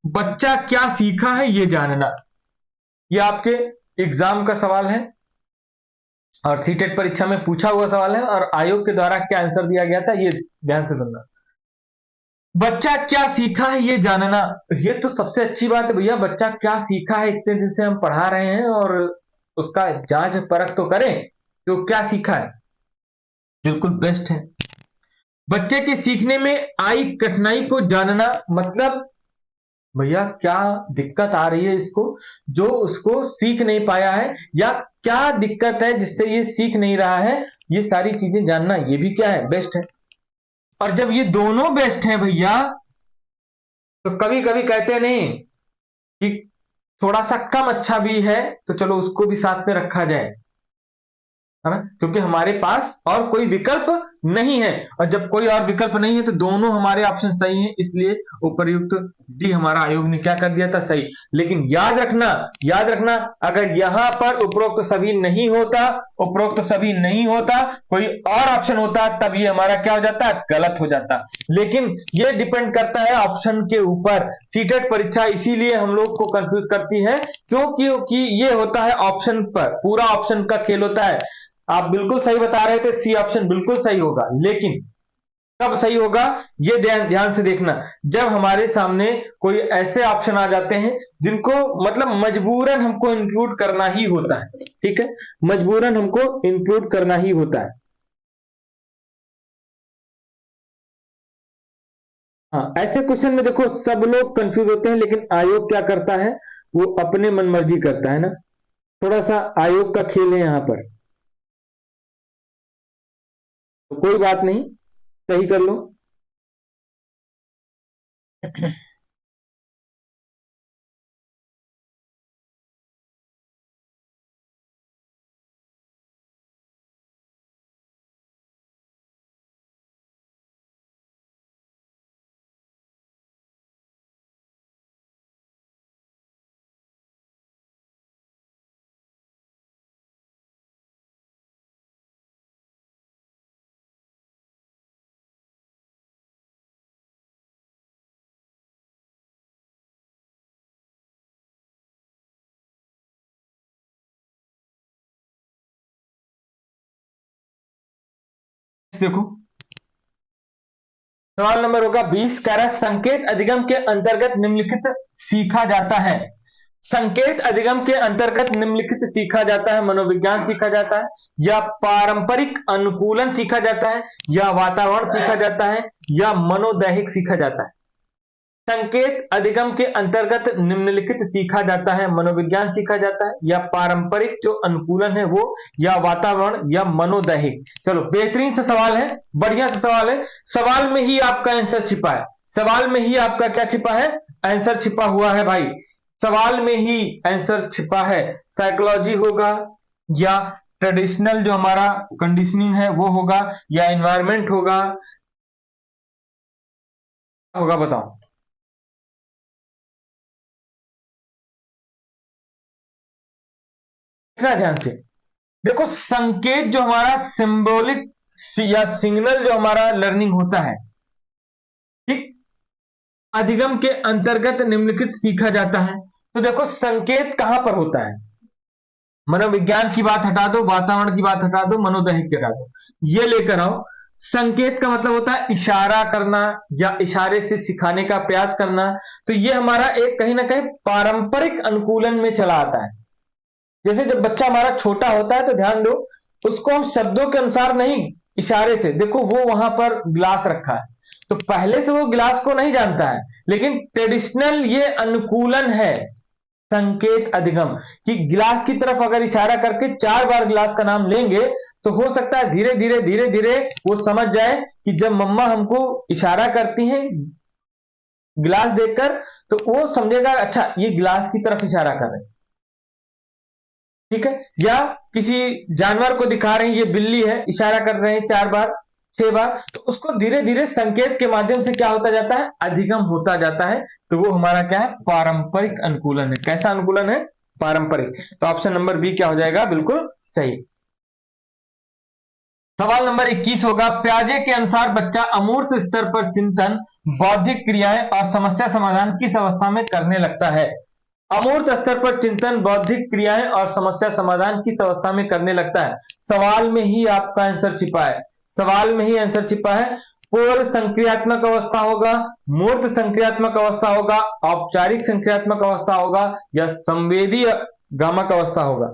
बच्चा क्या सीखा है ये जानना, ये आपके एग्जाम का सवाल है, और सीटेट परीक्षा में पूछा हुआ सवाल है, और आयोग के द्वारा क्या आंसर दिया गया था ये ध्यान से सुनना। बच्चा क्या सीखा है ये जानना, ये तो सबसे अच्छी बात है भैया। बच्चा क्या सीखा है, इतने दिन से हम पढ़ा रहे हैं, और उसका जांच परख तो करें कि वो क्या सीखा है। बिल्कुल बेस्ट है। बच्चे के सीखने में आई कठिनाई को जानना, मतलब भैया क्या दिक्कत आ रही है इसको, जो उसको सीख नहीं पाया है, या क्या दिक्कत है जिससे ये सीख नहीं रहा है, ये सारी चीजें जानना, ये भी क्या है? बेस्ट है। और जब ये दोनों बेस्ट हैं भैया, तो कभी कभी कहते नहीं कि थोड़ा सा कम अच्छा भी है, तो चलो उसको भी साथ में रखा जाए, है ना, क्योंकि हमारे पास और कोई विकल्प नहीं है। और जब कोई और विकल्प नहीं है तो दोनों हमारे ऑप्शन सही हैं, इसलिए उपर्युक्त डी हमारा आयोग ने क्या कर दिया था? सही। लेकिन याद रखना, याद रखना, अगर यहां पर उपरोक्त सभी नहीं होता, उपरोक्त सभी नहीं होता, कोई और ऑप्शन होता, तब ये हमारा क्या हो जाता? गलत हो जाता। लेकिन ये डिपेंड करता है ऑप्शन के ऊपर। सीटेट परीक्षा इसीलिए हम लोग को कंफ्यूज करती है, क्योंकि ये होता है ऑप्शन पर, पूरा ऑप्शन का खेल होता है। आप बिल्कुल सही बता रहे थे, सी ऑप्शन बिल्कुल सही होगा, लेकिन कब सही होगा ये ध्यान से देखना, जब हमारे सामने कोई ऐसे ऑप्शन आ जाते हैं जिनको मतलब मजबूरन हमको इंक्लूड करना ही होता है। ठीक है, मजबूरन हमको इंक्लूड करना ही होता है। हाँ, ऐसे क्वेश्चन में देखो सब लोग कंफ्यूज होते हैं, लेकिन आयोग क्या करता है? वो अपने मन मर्जी करता है ना। थोड़ा सा आयोग का खेल है यहां पर। तो कोई बात नहीं, सही कर लो। देखो, सवाल नंबर होगा 20 कह रहा है संकेत अधिगम के अंतर्गत निम्नलिखित सीखा जाता है। संकेत अधिगम के अंतर्गत निम्नलिखित सीखा जाता है। मनोविज्ञान सीखा जाता है, या पारंपरिक अनुकूलन सीखा जाता है, या वातावरण सीखा जाता है, या मनोदैहिक सीखा जाता है। संकेत अधिगम के अंतर्गत निम्नलिखित सीखा जाता है। मनोविज्ञान सीखा जाता है, या पारंपरिक जो अनुकूलन है वो, या वातावरण, या मनोदैहिक। चलो, बेहतरीन सा सवाल है, बढ़िया सा सवाल है। सवाल में ही आपका आंसर छिपा है। सवाल में ही आपका क्या छिपा है? आंसर छिपा हुआ है भाई। सवाल में ही आंसर छिपा है। साइकोलॉजी होगा, या ट्रेडिशनल जो हमारा कंडीशनिंग है वो होगा, या एनवायरमेंट होगा बताओ। इतना ध्यान से देखो, संकेत जो हमारा सिंबॉलिक या सिग्नल जो हमारा लर्निंग होता है, ठीक, अधिगम के अंतर्गत निम्नलिखित सीखा जाता है। तो देखो, संकेत कहां पर होता है? मनोविज्ञान की बात हटा दो, वातावरण की बात हटा दो, मनोदैहिक की हटा दो, ये लेकर आओ। संकेत का मतलब होता है इशारा करना, या इशारे से सिखाने का प्रयास करना। तो ये हमारा एक कहीं ना कहीं पारंपरिक अनुकूलन में चला आता है। जैसे जब बच्चा हमारा छोटा होता है तो ध्यान दो, उसको हम शब्दों के अनुसार नहीं, इशारे से, देखो वो वहां पर गिलास रखा है, तो पहले से वो गिलास को नहीं जानता है, लेकिन ट्रेडिशनल ये अनुकूलन है, संकेत अधिगम, कि गिलास की तरफ अगर इशारा करके 4 बार गिलास का नाम लेंगे तो हो सकता है धीरे धीरे धीरे धीरे वो समझ जाए कि जब मम्मा हमको इशारा करती हैं गिलास देखकर, तो वो समझेगा अच्छा ये गिलास की तरफ इशारा कर रहे हैं। ठीक है, या किसी जानवर को दिखा रहे हैं, ये बिल्ली है, इशारा कर रहे हैं 4 बार 6 बार, तो उसको धीरे धीरे संकेत के माध्यम से क्या होता जाता है? अधिगम होता जाता है। तो वो हमारा क्या है? पारंपरिक अनुकूलन है। कैसा अनुकूलन है? पारंपरिक। तो ऑप्शन नंबर बी क्या हो जाएगा? बिल्कुल सही। सवाल नंबर 21 होगा, प्याजे के अनुसार बच्चा अमूर्त स्तर पर चिंतन, बौद्धिक क्रियाएं और समस्या समाधान किस अवस्था में करने लगता है? अमूर्त स्तर पर चिंतन, बौद्धिक क्रियाएं और समस्या समाधान किस अवस्था में करने लगता है? सवाल में ही आपका आंसर छिपा है। सवाल में ही आंसर छिपा है। पूर्व संक्रियात्मक अवस्था होगा, मूर्त संक्रियात्मक अवस्था होगा, औपचारिक संक्रियात्मक अवस्था होगा, या संवेदीय गामक अवस्था होगा।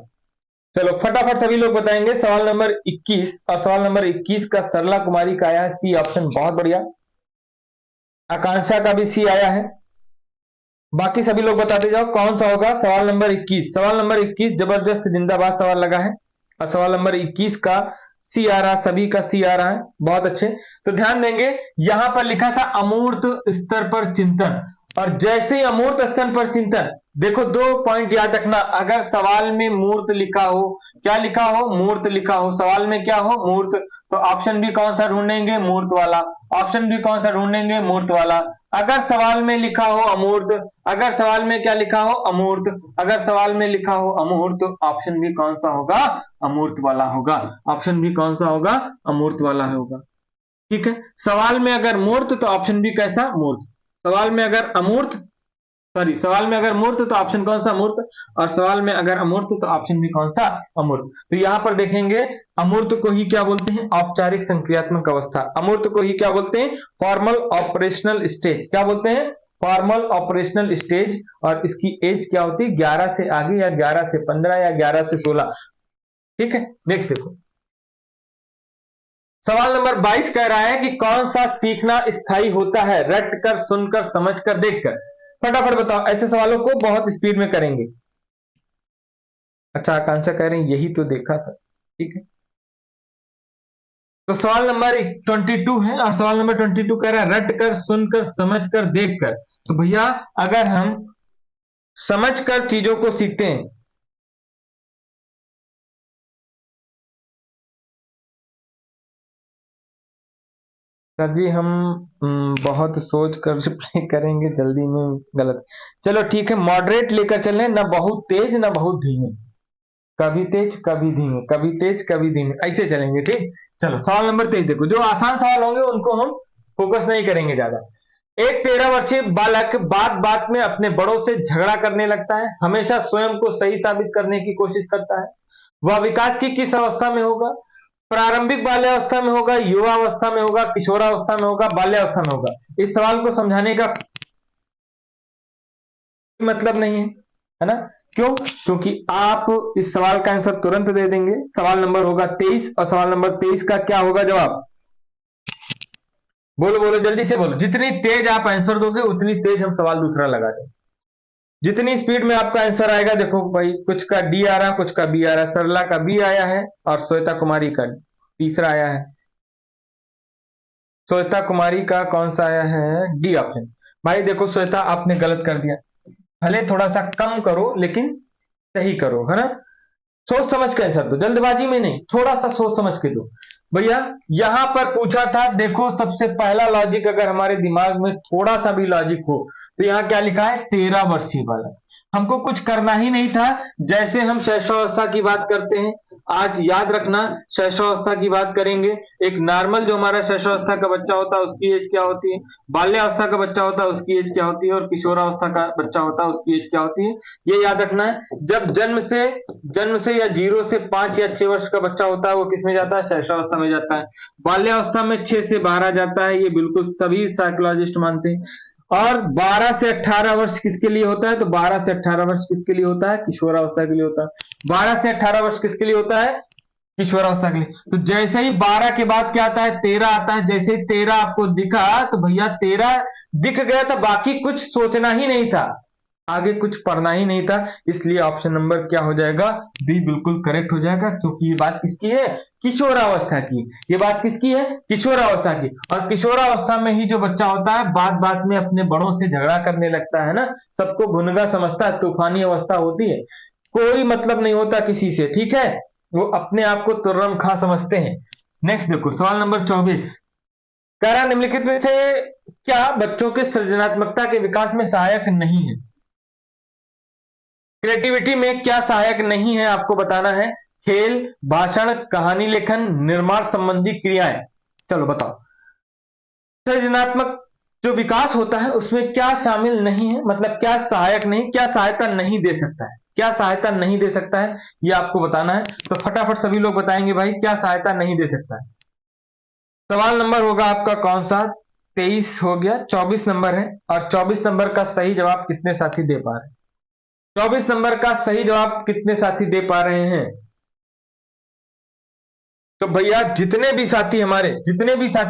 चलो फटाफट सभी लोग बताएंगे। सवाल नंबर 21, और सवाल नंबर 21 का सरला कुमारी का आया है सी ऑप्शन, बहुत बढ़िया। आकांक्षा का भी सी आया है। बाकी सभी लोग बताते जाओ कौन सा होगा सवाल नंबर 21। सवाल नंबर 21 जबरदस्त जिंदाबाद सवाल लगा है, और सवाल नंबर 21 का सी आ रहा, सभी का सी आ रहा है, बहुत अच्छे। तो ध्यान देंगे, यहां पर लिखा था अमूर्त स्तर पर चिंतन, और जैसे ही अमूर्त स्तर पर चिंतन, देखो 2 पॉइंट याद रखना, अगर सवाल में मूर्त लिखा हो, क्या लिखा हो? मूर्त लिखा हो, सवाल में क्या हो? मूर्त, तो ऑप्शन भी कौन सा ढूंढेंगे? मूर्त वाला। ऑप्शन भी कौन सा ढूंढेंगे? मूर्त वाला। अगर सवाल में लिखा हो अमूर्त, अगर सवाल में क्या लिखा हो? अमूर्त, अगर सवाल में लिखा हो अमूर्त, ऑप्शन भी कौन सा होगा? अमूर्त वाला होगा। ऑप्शन भी कौन सा होगा? अमूर्त वाला होगा। ठीक है, सवाल में अगर मूर्त तो ऑप्शन भी कैसा? मूर्त। सवाल में अगर अमूर्त, सॉरी, सवाल में अगर मूर्त तो ऑप्शन कौन सा? मूर्त। और सवाल में अगर अमूर्त तो ऑप्शन भी कौन सा? अमूर्त। तो यहां पर देखेंगे, अमूर्त को ही क्या बोलते हैं? औपचारिक संक्रियात्मक अवस्था। अमूर्त को ही क्या बोलते हैं? Formal operational stage. क्या बोलते हैं? Formal operational stage. और इसकी एज क्या होती है? 11 से आगे, या 11 से 15, या 11 से 16। ठीक है, नेक्स्ट देखो, सवाल नंबर 22 कह रहा है कि कौन सा सीखना स्थायी होता है? रट कर, सुनकर, समझकर, देखकर। फटाफट बताओ, ऐसे सवालों को बहुत स्पीड में करेंगे। अच्छा, आकांक्षा कह रहे हैं यही तो देखा सर। ठीक है, तो सवाल नंबर 22 है, और सवाल नंबर 22 कह रहा है रट कर, सुनकर, समझकर, देखकर। तो भैया अगर हम समझकर चीजों को सीखते हैं, सर जी हम बहुत सोच कर रिप्लाई करेंगे, जल्दी में गलत। चलो ठीक है, मॉडरेट लेकर चलें, ना बहुत तेज ना बहुत धीमे, कभी तेज कभी धीमे, कभी तेज कभी धीमे, ऐसे चलेंगे। ठीक, चलो सवाल नंबर 23 देखो, जो आसान सवाल होंगे उनको हम फोकस नहीं करेंगे ज्यादा। एक 13 वर्षीय बालक बात बात में अपने बड़ों से झगड़ा करने लगता है, हमेशा स्वयं को सही साबित करने की कोशिश करता है। वह विकास की किस अवस्था में होगा? प्रारंभिक बाल्यावस्था में होगा, युवावस्था में होगा, किशोरावस्था में होगा, बाल्यावस्था में होगा? इस सवाल को समझाने का मतलब नहीं है ना? क्यों? क्योंकि आप इस सवाल का आंसर तुरंत दे देंगे। सवाल नंबर होगा 23, और सवाल नंबर 23 का क्या होगा जवाब? बोलो बोलो, जल्दी से बोलो। जितनी तेज आप आंसर दोगे उतनी तेज हम सवाल दूसरा लगा देंगे। जितनी स्पीड में आपका आंसर आएगा, देखो भाई, कुछ का डी आ रहा, कुछ का बी आ रहा। सरला का बी आया है, और श्वेता कुमारी का तीसरा आया है। श्वेता कुमारी का कौन सा आया है? D option. भाई देखो श्वेता, आपने गलत कर दिया। भले थोड़ा सा कम करो लेकिन सही करो, है ना? सोच समझ के आंसर दो, जल्दबाजी में नहीं, थोड़ा सा सोच समझ के दो। भैया यहां पर पूछा था, देखो सबसे पहला लॉजिक, अगर हमारे दिमाग में थोड़ा सा भी लॉजिक हो तो यहां क्या लिखा है? 13 वर्षीय बालक। हमको कुछ करना ही नहीं था। जैसे हम शैशवावस्था की बात करते हैं, आज याद रखना, शैशवावस्था की बात करेंगे। एक नॉर्मल जो हमारा शैशवावस्था का बच्चा होता है उसकी एज क्या होती है, बाल्यावस्था का बच्चा होता है उसकी एज क्या होती है, और किशोरावस्था का बच्चा होता है उसकी एज क्या होती है, ये याद रखना है। जब जन्म से या 0 से 5 या 6 वर्ष का बच्चा होता है वो किस में जाता है? शैशवावस्था में जाता है। बाल्यावस्था में 6 से 12 जाता है, ये बिल्कुल सभी साइकोलॉजिस्ट मानते हैं। और 12 से 18 वर्ष किसके लिए होता है? तो 12 से 18 वर्ष किसके लिए होता है? किशोरावस्था के लिए होता है। 12 से 18 वर्ष किसके लिए होता है? किशोरावस्था के लिए। तो जैसे ही 12 के बाद क्या आता है? 13 आता है। जैसे ही 13 आपको दिखा तो भैया 13 दिख गया, तो बाकी कुछ सोचना ही नहीं था, आगे कुछ पढ़ना ही नहीं था। इसलिए ऑप्शन नंबर क्या हो जाएगा? बी बिल्कुल करेक्ट हो जाएगा, क्योंकि ये बात किसकी है? किशोरावस्था की। ये बात किसकी है? किशोरावस्था की। और किशोरावस्था में ही जो बच्चा होता है बात बात में अपने बड़ों से झगड़ा करने लगता है ना, सबको भुनगा समझता है, तूफानी अवस्था होती है, कोई मतलब नहीं होता किसी से, ठीक है? वो अपने आप को तुर्रम खा समझते हैं। नेक्स्ट देखो, सवाल नंबर 24 कह रहा निम्नलिखित में से क्या बच्चों के सृजनात्मकता के विकास में सहायक नहीं है? क्रिएटिविटी में क्या सहायक नहीं है आपको बताना है। खेल, भाषण, कहानी लेखन, निर्माण संबंधी क्रियाएं। चलो बताओ, सृजनात्मक जो विकास होता है उसमें क्या शामिल नहीं है, मतलब क्या सहायक नहीं, क्या सहायता नहीं दे सकता है, क्या सहायता नहीं दे सकता है, ये आपको बताना है। तो फटाफट सभी लोग बताएंगे भाई क्या सहायता नहीं दे सकता है। सवाल नंबर होगा आपका कौन सा? 23 हो गया, 24 नंबर है, और 24 नंबर का सही जवाब कितने साथी दे पा रहे हैं? 24 नंबर का सही जवाब कितने साथी दे पा रहे हैं? तो भैया जितने भी साथी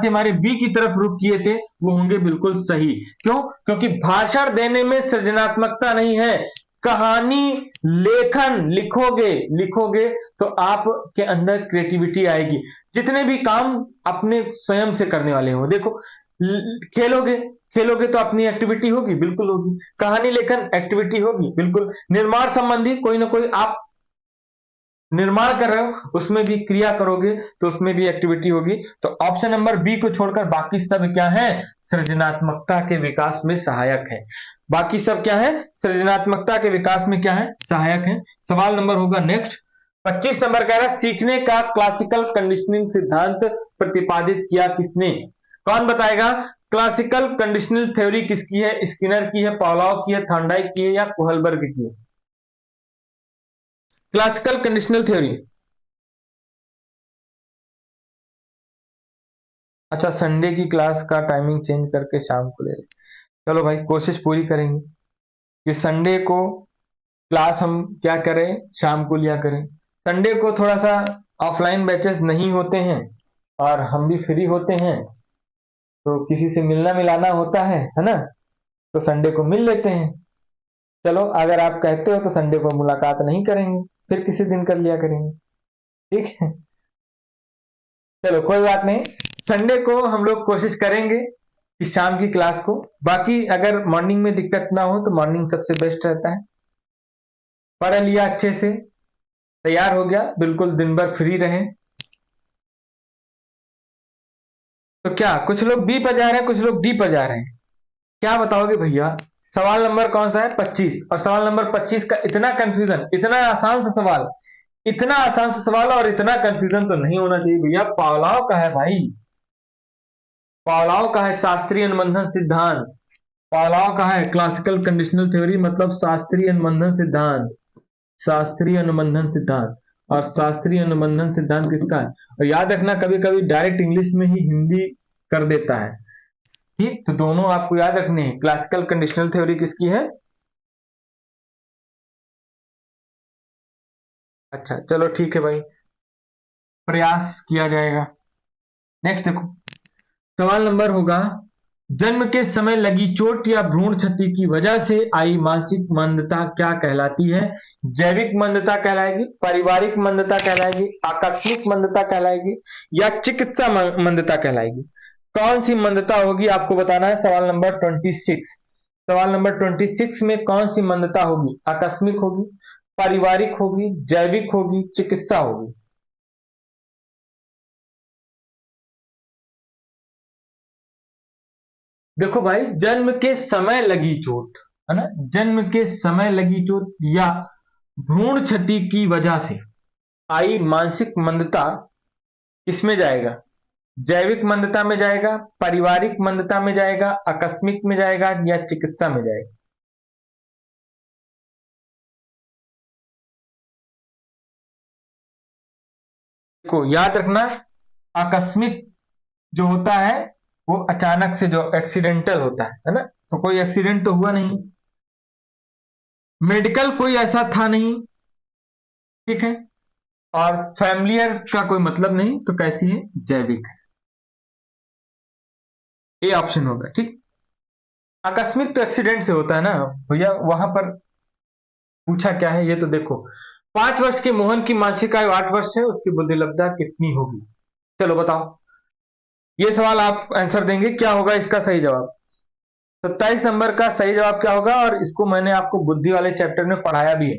हमारे बी की तरफ रुख किए थे वो होंगे बिल्कुल सही। क्यों? क्योंकि भाषण देने में सृजनात्मकता नहीं है। कहानी, लेखन लिखोगे लिखोगे तो आपके अंदर क्रिएटिविटी आएगी। जितने भी काम अपने स्वयं से करने वाले हो, देखो, खेलोगे खेलोगे तो अपनी एक्टिविटी होगी, बिल्कुल होगी। कहानी लेखन एक्टिविटी होगी, बिल्कुल। निर्माण संबंधी कोई ना कोई आप निर्माण कर रहे हो, उसमें भी क्रिया करोगे तो उसमें भी एक्टिविटी होगी। तो ऑप्शन नंबर बी को छोड़कर बाकी सब क्या है? सृजनात्मकता के विकास में सहायक है। बाकी सब क्या है? सृजनात्मकता के विकास में क्या है? सहायक है। सवाल नंबर होगा नेक्स्ट, 25 नंबर कह रहा है सीखने का क्लासिकल कंडीशनिंग सिद्धांत प्रतिपादित किया किसने? कौन बताएगा? क्लासिकल कंडीशनल थ्योरी किसकी है? स्किनर की है, पॉलाव की है, थॉर्नडाइक की है, या कोहलबर्ग की है? Classical conditional theory. अच्छा, संडे की क्लास का टाइमिंग चेंज करके शाम को ले लें। चलो भाई, कोशिश पूरी करेंगे कि संडे को क्लास हम क्या करें, शाम को लिया करें। संडे को थोड़ा सा ऑफलाइन बैचेस नहीं होते हैं और हम भी फ्री होते हैं, तो किसी से मिलना मिलाना होता है ना? तो संडे को मिल लेते हैं। चलो, अगर आप कहते हो तो संडे को मुलाकात नहीं करेंगे, फिर किसी दिन कर लिया करेंगे, ठीक है? चलो कोई बात नहीं, संडे को हम लोग कोशिश करेंगे कि शाम की क्लास को, बाकी अगर मॉर्निंग में दिक्कत ना हो तो मॉर्निंग सबसे बेस्ट रहता है। पढ़ लिया अच्छे से, तैयार हो गया, बिल्कुल दिन भर फ्री रहे। तो क्या कुछ लोग बी पर जा रहे हैं, कुछ लोग डी पर जा रहे हैं, क्या बताओगे भैया? सवाल नंबर कौन सा है? 25। और सवाल नंबर 25 का इतना कंफ्यूजन, इतना आसान सा सवाल, इतना आसान सा सवाल और इतना कंफ्यूजन तो नहीं होना चाहिए भैया। पावलाव का है भाई, पावलाव का है शास्त्रीय अनुबंधन सिद्धांत। पावलाव का है क्लासिकल कंडीशनल थ्योरी, मतलब शास्त्रीय अनुबंधन सिद्धांत, शास्त्रीय अनुबंधन सिद्धांत। और शास्त्रीय अनुबंधन सिद्धांत किसका है? और याद रखना, कभी कभी डायरेक्ट इंग्लिश में ही हिंदी कर देता है, ठीक? तो दोनों आपको याद रखने हैं। क्लासिकल कंडीशनल थ्योरी किसकी है? अच्छा चलो ठीक है भाई, प्रयास किया जाएगा। नेक्स्ट देखो, सवाल नंबर होगा, जन्म के समय लगी चोट या भ्रूण क्षति की वजह से आई मानसिक मंदता क्या कहलाती है? जैविक मंदता कहलाएगी, पारिवारिक मंदता कहलाएगी, आकस्मिक मंदता कहलाएगी, या चिकित्सा मंदता कहलाएगी? कौन सी मंदता होगी आपको बताना है। सवाल नंबर 26, सवाल नंबर 26 में कौन सी मंदता होगी? आकस्मिक होगी, पारिवारिक होगी, जैविक होगी, चिकित्सा होगी? देखो भाई, जन्म के समय लगी चोट, है ना, जन्म के समय लगी चोट या भ्रूण क्षति की वजह से आई मानसिक मंदता किसमें जाएगा? जैविक मंदता में जाएगा, पारिवारिक मंदता में जाएगा, आकस्मिक में जाएगा, या चिकित्सा में जाएगा? देखो याद रखना, आकस्मिक जो होता है वो अचानक से, जो एक्सीडेंटल होता है ना, तो कोई एक्सीडेंट तो हुआ नहीं, मेडिकल कोई ऐसा था नहीं, ठीक है, और फैमिलियर का कोई मतलब नहीं, तो कैसी है? जैविक। ए ऑप्शन होगा, ठीक। आकस्मिक तो एक्सीडेंट से होता है ना भैया, वहां पर पूछा क्या है ये तो देखो। 5 वर्ष के मोहन की मानसिक आयु 8 वर्ष है, उसकी बुद्धि लब्धता कितनी होगी? चलो बताओ, ये सवाल आप आंसर देंगे, क्या होगा इसका सही जवाब? 27 नंबर का सही जवाब क्या होगा? और इसको मैंने आपको बुद्धि वाले चैप्टर में पढ़ाया भी है,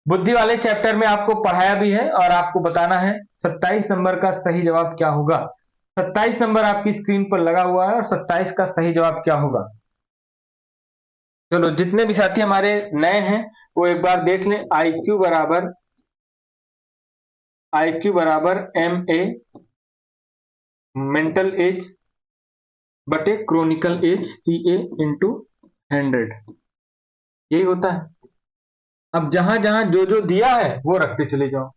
बुद्धि वाले चैप्टर में आपको पढ़ाया भी है, और आपको बताना है 27 नंबर का सही जवाब क्या होगा। 27 नंबर आपकी स्क्रीन पर लगा हुआ है, और 27 का सही जवाब क्या होगा? चलो जितने भी साथी हमारे नए हैं वो एक बार देख लें। आई क्यू बराबर MA मेंटल एज बटे क्रोनिकल एज CA इंटू 100, यही होता है। अब जहां जहां जो जो दिया है वो रखते चले जाओ।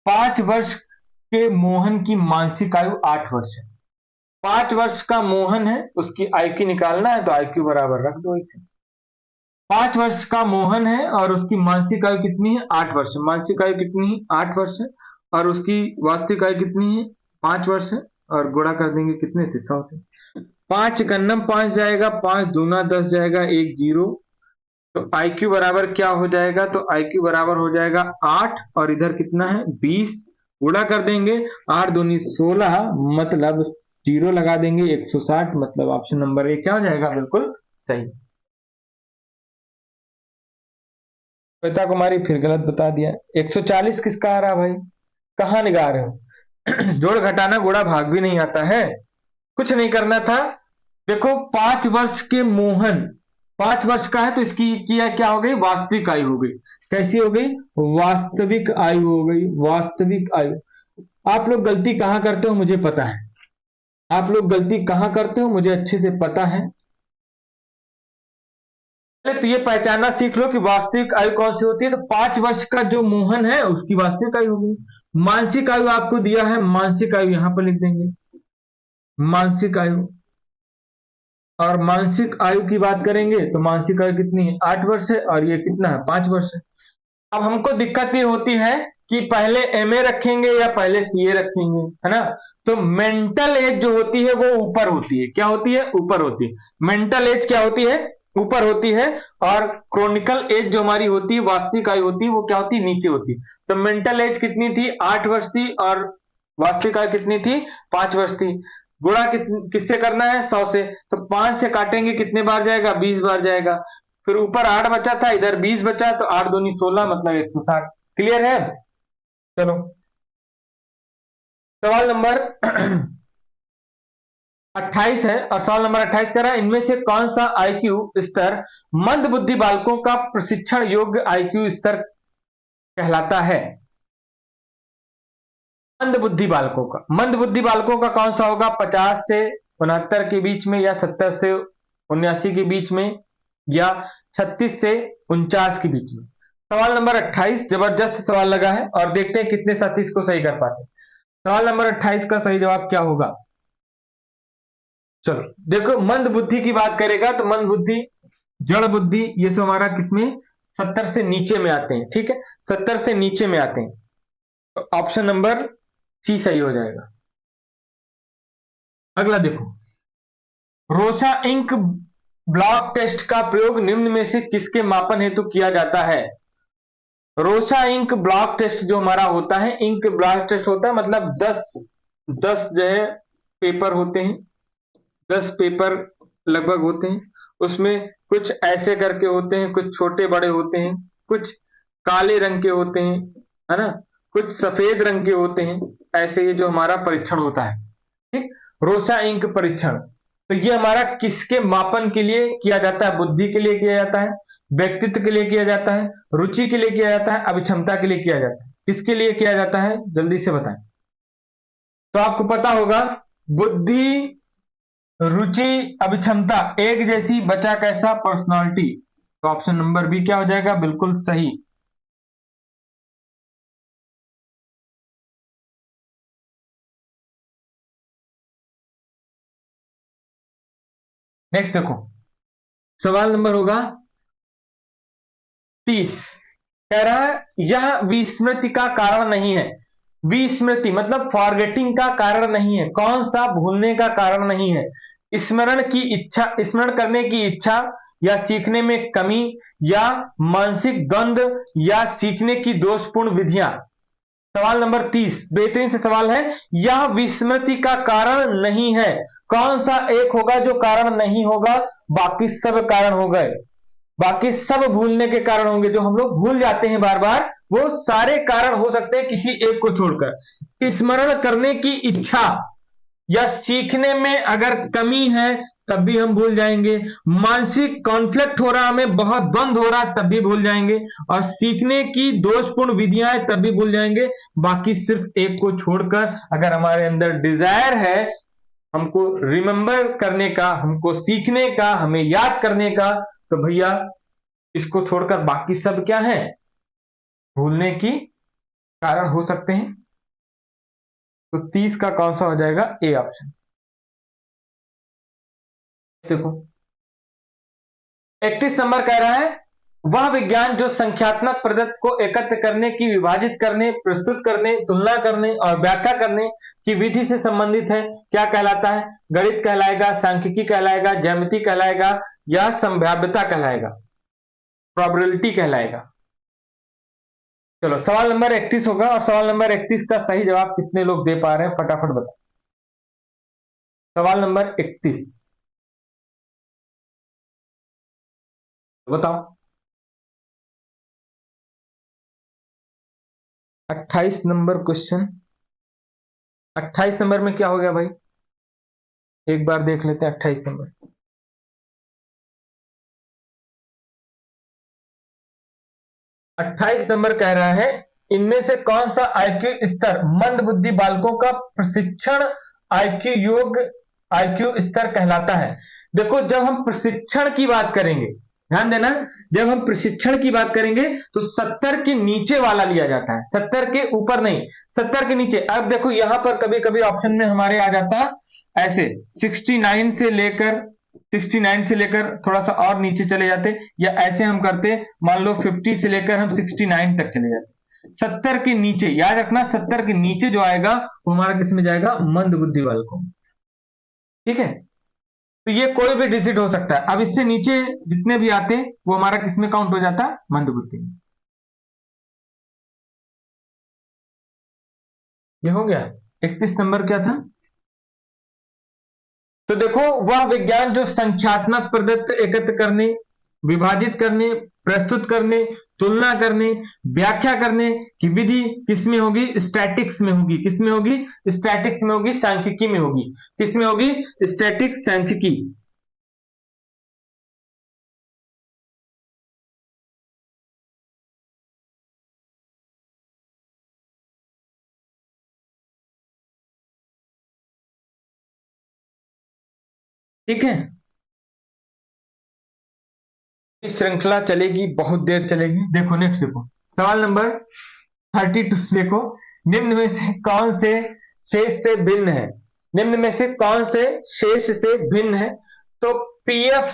5 वर्ष के मोहन की मानसिक आयु 8 वर्ष है, 5 वर्ष का मोहन है, उसकी IQ निकालना है, तो IQ बराबर रख दो इसे। 5 वर्ष का मोहन है और उसकी मानसिक आयु कितनी है? 8 वर्ष। मानसिक आयु कितनी है? 8 वर्ष है, और उसकी वास्तविक आयु कितनी है? 5 वर्ष है, और गुणा कर देंगे कितने से? 100 से। 5 गन्नम 5 जाएगा, 5 दूना 10 जाएगा, 1 0, तो IQ बराबर क्या हो जाएगा? तो IQ बराबर हो जाएगा 8, और इधर कितना है? 20, गुणा कर देंगे, 8 दूनी 16, मतलब 0 लगा देंगे, 160, मतलब ऑप्शन नंबर ए क्या हो जाएगा? बिल्कुल सही। श्वेता कुमारी फिर गलत बता दिया, 140 किसका आ रहा भाई? कहाँ निगाह रहे हो? जोड़ घटाना गुणा भाग भी नहीं आता है, कुछ नहीं करना था। देखो 5 वर्ष के मोहन, 5 वर्ष का है, तो इसकी क्या हो गई? वास्तविक आयु हो गई। कैसी हो गई? वास्तविक आयु हो गई, वास्तविक आयु। आप लोग गलती कहां करते हो मुझे पता है, आप लोग गलती कहां करते हो मुझे अच्छे से पता है। तो ये पहचानना सीख लो कि वास्तविक आयु कौन सी होती है। तो 5 वर्ष का जो मोहन है उसकी वास्तविक आयु होगी। मानसिक आयु आपको दिया है, मानसिक आयु यहां पर लिख देंगे, मानसिक आयु। और मानसिक आयु की बात करेंगे तो मानसिक आयु कितनी है? 8 वर्ष है, और ये कितना है? 5 वर्ष है। अब हमको दिक्कत ये होती है कि पहले MA रखेंगे या पहले CA रखेंगे, है ना। तो मेंटल एज जो होती है वो ऊपर होती है, क्या होती है? ऊपर होती है। मेंटल एज क्या होती है? ऊपर होती है। और क्रोनिकल एज जो हमारी होती है, वास्तविक आयु होती है, वो क्या होती है? नीचे होती है। तो मेंटल एज कितनी थी? 8 वर्ष थी, और वास्तविक आयु कितनी थी? 5 वर्ष थी। गुणा किससे करना है? 100 से। तो 5 से काटेंगे कितने बार जाएगा? 20 बार जाएगा। फिर ऊपर 8 बचा था, इधर 20 बचा, तो 8 दूनी 16 मतलब 160। क्लियर है? चलो सवाल नंबर 28 है, और सवाल नंबर 28 कह रहा है इनमें से कौन सा आईक्यू स्तर मंद बुद्धि बालकों का प्रशिक्षण योग्य आईक्यू स्तर कहलाता है? मंद बुद्धि बालकों का, मंद बुद्धि बालकों का कौन सा होगा? 50 से 69 के बीच में, या 70 से 79 के बीच में, या 36 से 49 के बीच में। सवाल नंबर 28 जबरदस्त सवाल लगा है, और देखते हैं कितने साथी इसको सही कर पाते हैं। सवाल नंबर 28 का सही जवाब क्या होगा? चलो देखो, मंद बुद्धि की बात करेगा तो मंद बुद्धि, जड़ बुद्धि, ये सब हमारा किसमें? 70 से नीचे में आते हैं। ठीक है, 70 से नीचे में आते हैं, तो ऑप्शन नंबर सी सही हो जाएगा। अगला देखो, रोसा इंक ब्लॉक टेस्ट का प्रयोग निम्न में से किसके मापन हेतु किया जाता है? रोसा इंक ब्लॉक टेस्ट जो हमारा होता है, इंक ब्लॉक टेस्ट होता है मतलब 10 जो है पेपर होते हैं, 10 पेपर लगभग होते हैं। उसमें कुछ ऐसे करके होते हैं, कुछ छोटे बड़े होते हैं, कुछ काले रंग के होते हैं, है ना, कुछ सफेद रंग के होते हैं। ऐसे ये जो हमारा परीक्षण होता है, ठीक, रोसा इंक परीक्षण, तो ये हमारा किसके मापन के लिए किया जाता है? बुद्धि के लिए किया जाता है, व्यक्तित्व के लिए किया जाता है, रुचि के लिए किया जाता है, अभिक्षमता के लिए किया जाता है। किसके लिए किया जाता है? जल्दी से बताएं। तो आपको पता होगा, बुद्धि, रुचि, अभिक्षमता एक जैसी, बचा कैसा? पर्सनालिटी। तो ऑप्शन नंबर बी क्या हो जाएगा? बिल्कुल सही। नेक्स्ट देखो, सवाल नंबर होगा 30। कह रहा है यह विस्मृति का कारण नहीं है। विस्मृति मतलब फॉरगेटिंग का कारण नहीं है। कौन सा? भूलने का कारण नहीं है। स्मरण की इच्छा, स्मरण करने की इच्छा, या सीखने में कमी, या मानसिक द्वंद, या सीखने की दोषपूर्ण विधियां। सवाल नंबर 30 बेहतरीन से सवाल है। यह विस्मृति का कारण नहीं है। कौन सा एक होगा जो कारण नहीं होगा? बाकी सब कारण हो गए, बाकी सब भूलने के कारण होंगे। जो हम लोग भूल जाते हैं बार बार, वो सारे कारण हो सकते हैं किसी एक को छोड़कर। स्मरण करने की इच्छा या सीखने में अगर कमी है तब भी हम भूल जाएंगे। मानसिक कॉन्फ्लिक्ट हो रहा, हमें बहुत द्वंद हो रहा, तब भी भूल जाएंगे। और सीखने की दोषपूर्ण विधियां हैं तब भी भूल जाएंगे। बाकी सिर्फ एक को छोड़कर, अगर हमारे अंदर डिजायर है हमको रिमेंबर करने का, हमको सीखने का, हमें याद करने का, तो भैया इसको छोड़कर बाकी सब क्या है? भूलने की कारण हो सकते हैं। तो 30 का कौन सा हो जाएगा? A option. देखो 31 नंबर कह रहा है वह विज्ञान जो संख्यात्मक पदार्थ को एकत्र करने की, विभाजित करने, प्रस्तुत करने, तुलना करने और व्याख्या करने की विधि से संबंधित है, क्या कहलाता है? गणित कहलाएगा, सांख्यिकी कहलाएगा, ज्यामिति कहलाएगा, या संभाव्यता कहलाएगा, प्रोबेबिलिटी कहलाएगा। चलो सवाल नंबर 31 होगा, और सवाल नंबर 31 का सही जवाब कितने लोग दे पा रहे हैं फटाफट बताओ। सवाल नंबर 31 बताओ। 28 नंबर क्वेश्चन, 28 नंबर में क्या हो गया भाई? एक बार देख लेते हैं 28 नंबर। 28 नंबर कह रहा है इनमें से कौन सा आईक्यू स्तर मंद बुद्धि बालकों का प्रशिक्षण आईक्यू योग्य आईक्यू स्तर कहलाता है? देखो जब हम प्रशिक्षण की बात करेंगे, ध्यान देना, जब हम प्रशिक्षण की बात करेंगे तो 70 के नीचे वाला लिया जाता है, 70 के ऊपर नहीं, 70 के नीचे। अब देखो यहां पर कभी कभी ऑप्शन में हमारे आ जाता है ऐसे 69 से लेकर, 69 से लेकर थोड़ा सा और नीचे चले जाते, या ऐसे हम करते, मान लो 50 से लेकर हम 69 तक चले जाते। 70 के नीचे याद रखना, 70 के नीचे जो आएगा वो हमारा किस में जाएगा? मंद बुद्धि बालकों। ठीक है, तो ये कोई भी डिजिट हो सकता है। अब इससे नीचे जितने भी आते वो हमारा किसमें काउंट हो जाता है? मंद बुद्धि में। ये हो गया। 31 नंबर क्या था? तो देखो, वह विज्ञान जो संख्यात्मक पदार्थ एकत्र करने, विभाजित करने, प्रस्तुत करने, तुलना करने, व्याख्या करने की विधि किसमें होगी? स्टैटिक्स में होगी। किसमें होगी? स्टैटिक्स में होगी, सांख्यिकी में होगी। किसमें होगी? स्टैटिक्स, सांख्यिकी। ठीक है, इस श्रृंखला चलेगी, बहुत देर चलेगी। देखो नेक्स्ट, देखो सवाल नंबर 32। देखो, निम्न में से कौन से शेष से भिन्न है? निम्न में से कौन से शेष से भिन्न है? तो पीएफ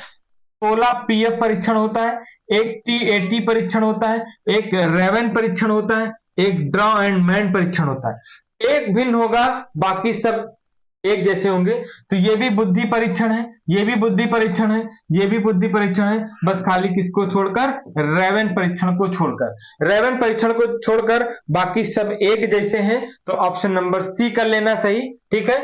16 पीएफ परीक्षण होता है, एक टीएटी परीक्षण होता है, एक रेवन परीक्षण होता है, एक ड्रॉ एंड मैन परीक्षण होता है। एक भिन्न होगा, बाकी सब एक जैसे होंगे। तो ये भी बुद्धि परीक्षण है, ये भी बुद्धि परीक्षण है, ये भी बुद्धि परीक्षण है, बस खाली किसको छोड़कर? रेवन परीक्षण को छोड़कर। रेवन परीक्षण को छोड़कर बाकी सब एक जैसे हैं, तो ऑप्शन नंबर सी कर लेना सही। ठीक है,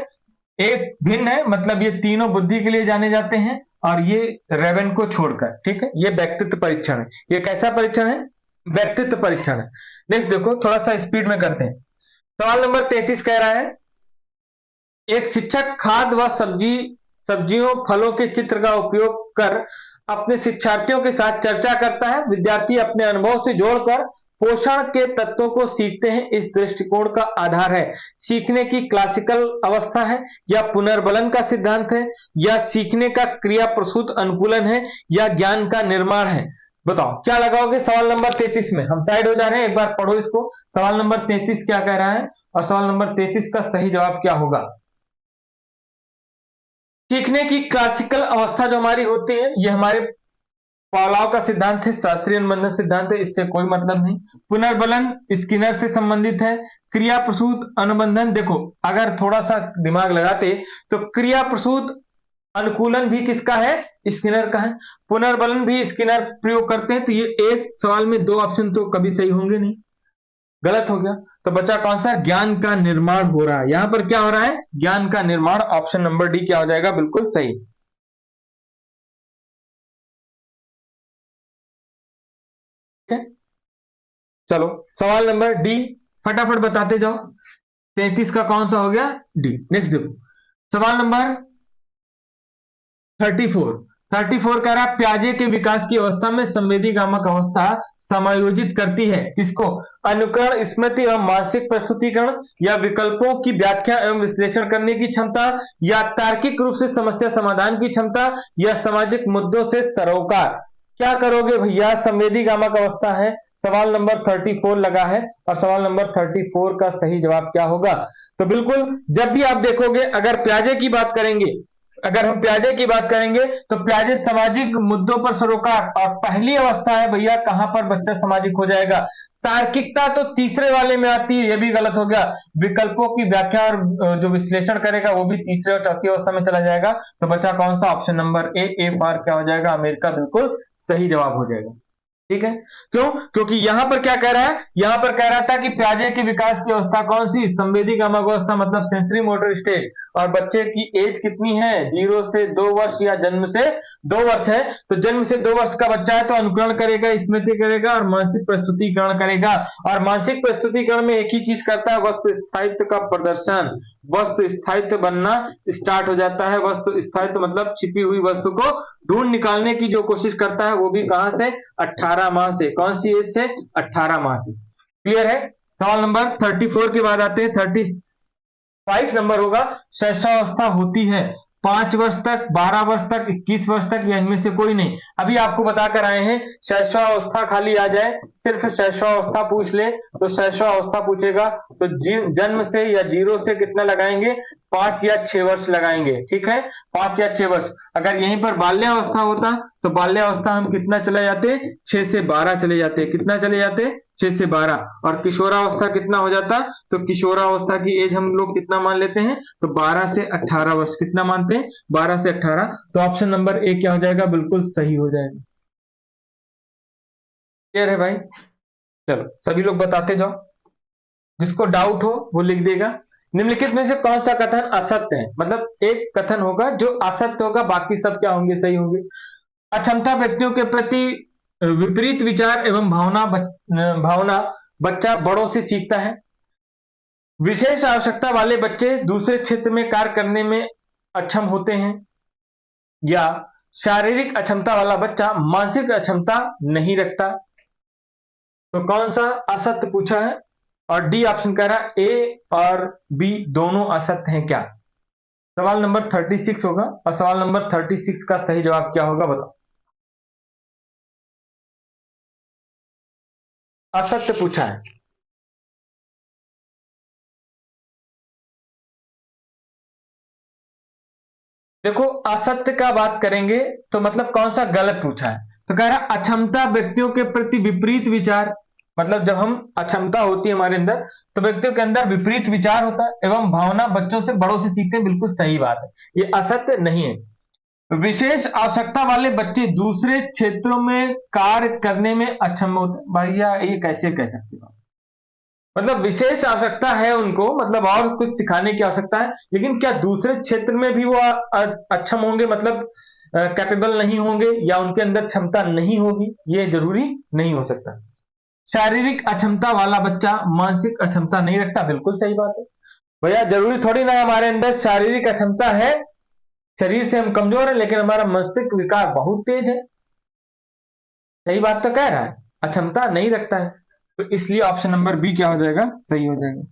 एक भिन्न है मतलब ये तीनों बुद्धि के लिए जाने जाते हैं, और ये रेवन को छोड़कर। ठीक है, ये व्यक्तित्व परीक्षण है। ये कैसा परीक्षण है? व्यक्तित्व परीक्षण है। नेक्स्ट देखो, थोड़ा सा स्पीड में करते हैं। सवाल नंबर 33 कह रहा है, एक शिक्षक खाद्य व सब्जियों फलों के चित्र का उपयोग कर अपने शिक्षार्थियों के साथ चर्चा करता है। विद्यार्थी अपने अनुभव से जोड़कर पोषण के तत्वों को सीखते हैं। इस दृष्टिकोण का आधार है सीखने की क्लासिकल अवस्था है, या पुनर्बलन का सिद्धांत है, या सीखने का क्रिया प्रसूत अनुकूलन है, या ज्ञान का निर्माण है। बताओ क्या लगाओगे सवाल नंबर 33 में? हम साइड हो जा रहे हैं, एक बार पढ़ो इसको। सवाल नंबर 33 क्या कह रहा है, और सवाल नंबर 33 का सही जवाब क्या होगा? सीखने की क्लासिकल अवस्था जो हमारी होती है, ये हमारे पावलोव का सिद्धांत है, शास्त्रीय अनुबंधन सिद्धांत है, इससे कोई मतलब नहीं। पुनर्बलन स्किनर से संबंधित है। क्रिया प्रसूत अनुबंधन, देखो अगर थोड़ा सा दिमाग लगाते तो क्रिया प्रसूत अनुकूलन भी किसका है? स्किनर का है। पुनर्बलन भी स्किनर प्रयोग करते हैं। तो ये एक सवाल में दो ऑप्शन तो कभी सही होंगे नहीं, गलत हो गया। तो बचा कौन सा? ज्ञान का निर्माण हो रहा है। यहां पर क्या हो रहा है? ज्ञान का निर्माण। ऑप्शन नंबर डी क्या हो जाएगा? बिल्कुल सही। ठीक है, चलो सवाल नंबर डी फटाफट बताते जाओ। 33 का कौन सा हो गया? डी। नेक्स्ट देखो सवाल नंबर 34। 34 कह रहा है, प्याजे के विकास की अवस्था में संवेदी गामक अवस्था समायोजित करती है किसको? अनुकरण, स्मृति एवं मानसिक प्रस्तुतिकरण, या विकल्पों की व्याख्या एवं विश्लेषण करने की क्षमता, या तार्किक रूप से समस्या समाधान की क्षमता, या सामाजिक मुद्दों से सरोकार। क्या करोगे भैया? संवेदी गामक अवस्था है, सवाल नंबर 34 लगा है, और सवाल नंबर 34 का सही जवाब क्या होगा? तो बिल्कुल, जब भी आप देखोगे, अगर प्याजे की बात करेंगे, अगर हम प्याजे की बात करेंगे तो प्याजे सामाजिक मुद्दों पर सरोकार, और पहली अवस्था है भैया कहां पर बच्चा सामाजिक हो जाएगा? तार्किकता तो तीसरे वाले में आती है, यह भी गलत हो गया। विकल्पों की व्याख्या और जो विश्लेषण करेगा वो भी तीसरे और चौथी अवस्था में चला जाएगा। तो बचा कौन सा? ऑप्शन नंबर ए बार क्या हो जाएगा? अमेरिका बिल्कुल सही जवाब हो जाएगा। ठीक है, क्यों? क्योंकि यहां पर क्या कह रहा है? यहां पर कह रहा था कि प्याजे के विकास की अवस्था कौन सी? संवेदी गामक अवस्था, मतलब सेंसरी मोटर स्टेज। और बच्चे की एज कितनी है? 0 से 2 वर्ष, या जन्म से 2 वर्ष है। तो जन्म से 2 वर्ष का बच्चा है तो अनुकरण करेगा, स्मृति करेगा, और मानसिक प्रस्तुतिकरण करेगा। और मानसिक प्रस्तुतिकरण में एक ही चीज करता है, वस्तु स्थायित्व का प्रदर्शन। वस्तु स्थायित्व बनना स्टार्ट हो जाता है। वस्तु स्थायित्व मतलब छिपी हुई वस्तु को ढूंढ निकालने की जो कोशिश करता है, वो भी कहां से? 18 माह से। कौन सी एज से? 18 माह से। क्लियर है? सवाल नंबर 34 के बाद आते हैं 35 नंबर होगा। शैशवावस्था होती है 5 वर्ष तक, 12 वर्ष तक, 21 वर्ष तक, या इनमें से कोई नहीं। अभी आपको बताकर आए हैं, शैशवावस्था खाली आ जाए, सिर्फ शैशवावस्था पूछ ले तो शैशवावस्था पूछेगा तो जन्म से या 0 से कितना लगाएंगे? 5 या 6 वर्ष लगाएंगे। ठीक है, 5 या 6 वर्ष। अगर यहीं पर बाल्यावस्था होता तो बाल्यावस्था हम कितना चले जाते? 6 से 12 चले जाते। कितना चले जाते? 6 से 12। और किशोरावस्था कितना हो जाता? तो किशोरावस्था की एज हम लोग कितना मान लेते हैं? तो 12 से 18 वर्ष। कितना मानते हैं? 12 से 18। तो ऑप्शन नंबर ए क्या हो जाएगा? बिल्कुल सही हो जाएगा। क्लियर है भाई? चलो सभी लोग बताते जाओ, जिसको डाउट हो वो लिख देगा। निम्नलिखित में से कौन सा कथन असत्य है? मतलब एक कथन होगा जो असत्य होगा, बाकी सब क्या होंगे? सही होंगे। अक्षमता व्यक्तियों के प्रति विपरीत विचार एवं भावना बच्चा बड़ों से सीखता है। विशेष आवश्यकता वाले बच्चे दूसरे क्षेत्र में कार्य करने में अक्षम होते हैं। या शारीरिक अक्षमता वाला बच्चा मानसिक अक्षमता नहीं रखता। तो कौन सा असत्य पूछा है? और डी ऑप्शन कह रहा है ए और बी दोनों असत्य हैं क्या? सवाल नंबर 36 होगा और सवाल नंबर 36 का सही जवाब क्या होगा बताओ। असत्य पूछा है। देखो असत्य का बात करेंगे तो मतलब कौन सा गलत पूछा है? तो कह रहा अक्षमता व्यक्तियों के प्रति विपरीत विचार, मतलब जब हम अक्षमता होती है हमारे अंदर तो व्यक्तियों के अंदर विपरीत विचार होता है एवं भावना बच्चों से बड़ों से सीखते हैं। बिल्कुल सही बात है, ये असत्य नहीं है। विशेष आवश्यकता वाले बच्चे दूसरे क्षेत्रों में कार्य करने में अक्षम होते हैं। भैया ये कैसे कह सकते हो? मतलब विशेष आवश्यकता है उनको, मतलब और कुछ सिखाने की आवश्यकता है, लेकिन क्या दूसरे क्षेत्र में भी वो अक्षम होंगे, मतलब कैपेबल नहीं होंगे या उनके अंदर क्षमता नहीं होगी? ये जरूरी नहीं हो सकता। शारीरिक अक्षमता वाला बच्चा मानसिक अक्षमता नहीं रखता। बिल्कुल सही बात है भैया, जरूरी थोड़ी ना हमारे अंदर शारीरिक अक्षमता है, शरीर से हम कमजोर है लेकिन हमारा मस्तिष्क विकार बहुत तेज है। सही बात तो कह रहा है, अक्षमता नहीं रखता है। तो इसलिए ऑप्शन नंबर बी क्या हो जाएगा? सही हो जाएगा।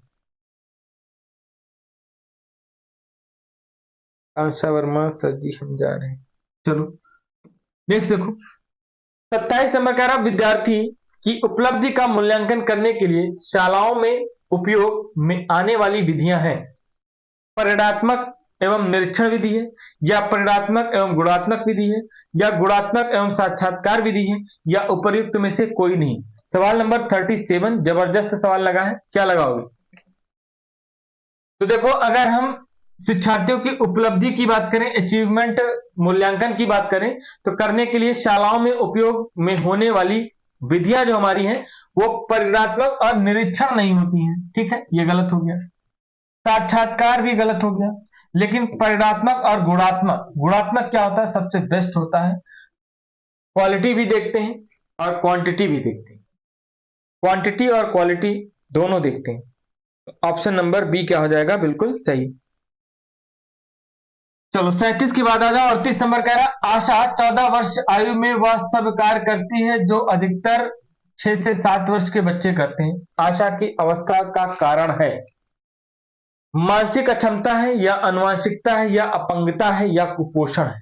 आशा वर्मा सर जी हम जा रहे हैं। चलो नेक्स्ट देखो, 27 नंबर कह रहा विद्यार्थी की उपलब्धि का मूल्यांकन करने के लिए शालाओं में उपयोग में आने वाली विधियां हैं। परिणात्मक एवं निरीक्षण विधि है, या परिणात्मक एवं गुणात्मक विधि है, या गुणात्मक एवं साक्षात्कार विधि है, या उपर्युक्त में से कोई नहीं। सवाल नंबर 37 जबरदस्त सवाल लगा है, क्या लगाओगे? तो देखो अगर हम शिक्षार्थियों की उपलब्धि की बात करें, अचीवमेंट मूल्यांकन की बात करें, तो करने के लिए शालाओं में उपयोग में होने वाली विधियां जो हमारी हैं वो परिणात्मक और निरीक्षण नहीं होती हैं। ठीक है, ये गलत हो गया। साक्षात्कार भी गलत हो गया, लेकिन परिणात्मक और गुणात्मक, गुणात्मक क्या होता है? सबसे बेस्ट होता है। क्वालिटी भी देखते हैं और क्वांटिटी भी देखते हैं, क्वांटिटी और क्वालिटी दोनों देखते हैं। ऑप्शन नंबर बी क्या हो जाएगा? बिल्कुल सही। चलो 37 के बाद आ जाओ। 38 नंबर कह रहा आशा 14 वर्ष आयु में वह सब कार्य करती है जो अधिकतर 6 से 7 वर्ष के बच्चे करते हैं। आशा की अवस्था का कारण है मानसिक अक्षमता है, या अनुवांशिकता है, या अपंगता है, या कुपोषण है।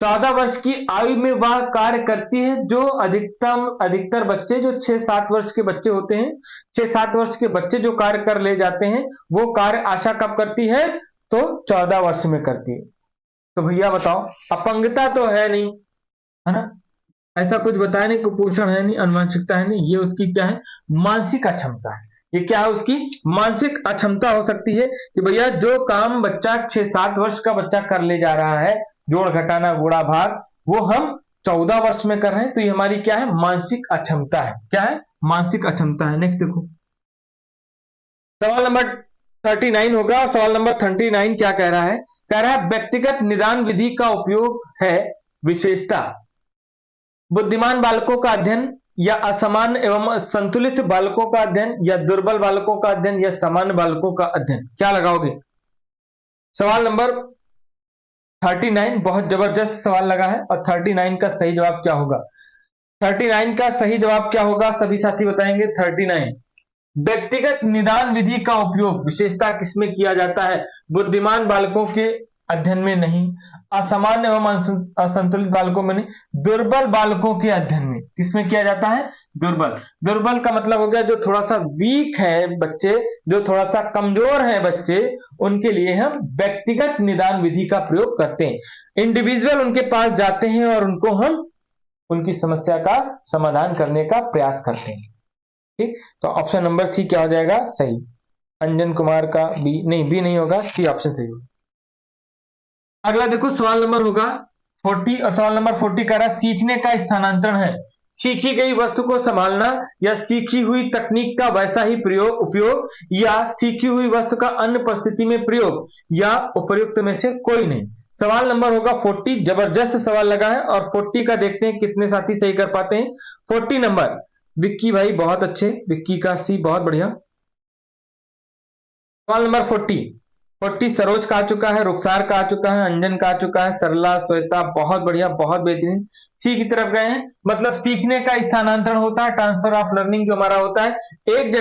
14 वर्ष की आयु में वह कार्य करती है जो अधिकतर बच्चे जो 6-7 वर्ष के बच्चे होते हैं, 6-7 वर्ष के बच्चे जो कार्य कर ले जाते हैं वो कार्य आशा कब करती है? तो 14 वर्ष में करती है। तो भैया बताओ, अपंगता तो है नहीं, है ना, ऐसा कुछ बताया नहीं, कुपोषण है नहीं, अनुवांशिकता है नहीं, ये उसकी क्या है? मानसिक अक्षमता है। ये क्या है? उसकी मानसिक अक्षमता हो सकती है कि भैया जो काम बच्चा 6-7 वर्ष का बच्चा कर ले जा रहा है, जोड़ घटाना गुणा भाग, वो हम 14 वर्ष में कर रहे हैं, तो ये हमारी क्या है? मानसिक अक्षमता है। क्या है? मानसिक अक्षमता है। नेक्स्ट देखो, सवाल नंबर 39 होगा और सवाल नंबर 39 क्या कह रहा है? कह रहा है व्यक्तिगत निदान विधि का उपयोग है विशेषता बुद्धिमान बालकों का अध्ययन, या असामान्य एवं संतुलित बालकों का अध्ययन, या दुर्बल बालकों का अध्ययन, या सामान्य बालकों का अध्ययन। क्या लगाओगे? सवाल नंबर 39 बहुत जबरदस्त सवाल लगा है और 39 का सही जवाब क्या होगा? 39 का सही जवाब क्या होगा सभी साथी बताएंगे? 39 व्यक्तिगत निदान विधि का उपयोग विशेषता किसमें किया जाता है? बुद्धिमान बालकों के अध्ययन में नहीं, असामान्य एवं असंतुलित बालकों में नहीं, दुर्बल बालकों के अध्ययन में। किसमें किया जाता है? दुर्बल। दुर्बल का मतलब हो गया जो थोड़ा सा वीक है बच्चे, जो थोड़ा सा कमजोर है बच्चे, उनके लिए हम व्यक्तिगत निदान विधि का प्रयोग करते हैं। इंडिविजुअल उनके पास जाते हैं और उनको हम उनकी समस्या का समाधान करने का प्रयास करते हैं। ठीक, तो ऑप्शन नंबर सी क्या हो जाएगा? सही। अंजन कुमार का बी नहीं, बी नहीं होगा, सी ऑप्शन सही होगा। अगला देखो सवाल नंबर होगा 40 और सवाल नंबर 40 कह रहा है सीखने का स्थानांतरण है सीखी गई वस्तु को संभालना, या सीखी हुई तकनीक का वैसा ही उपयोग, या सीखी हुई वस्तु का अन्य परिस्थिति में प्रयोग, या उपर्युक्त में से कोई नहीं। सवाल नंबर होगा 40। जबरदस्त सवाल लगा है, और 40 का देखते हैं कितने साथी सही कर पाते हैं। 40 नंबर विक्की भाई बहुत अच्छे, विक्की का सी बहुत बढ़िया। सवाल नंबर 40 सरोज का आ चुका है, रुखसार का आ चुका है, अंजन का आ चुका है, सरला, श्वेता बहुत बढ़िया, बहुत बेहतरीन। सी की तरफ गए हैं, मतलब सीखने का स्थानांतरण होता है, ट्रांसफर ऑफ लर्निंग जो हमारा होता है। एक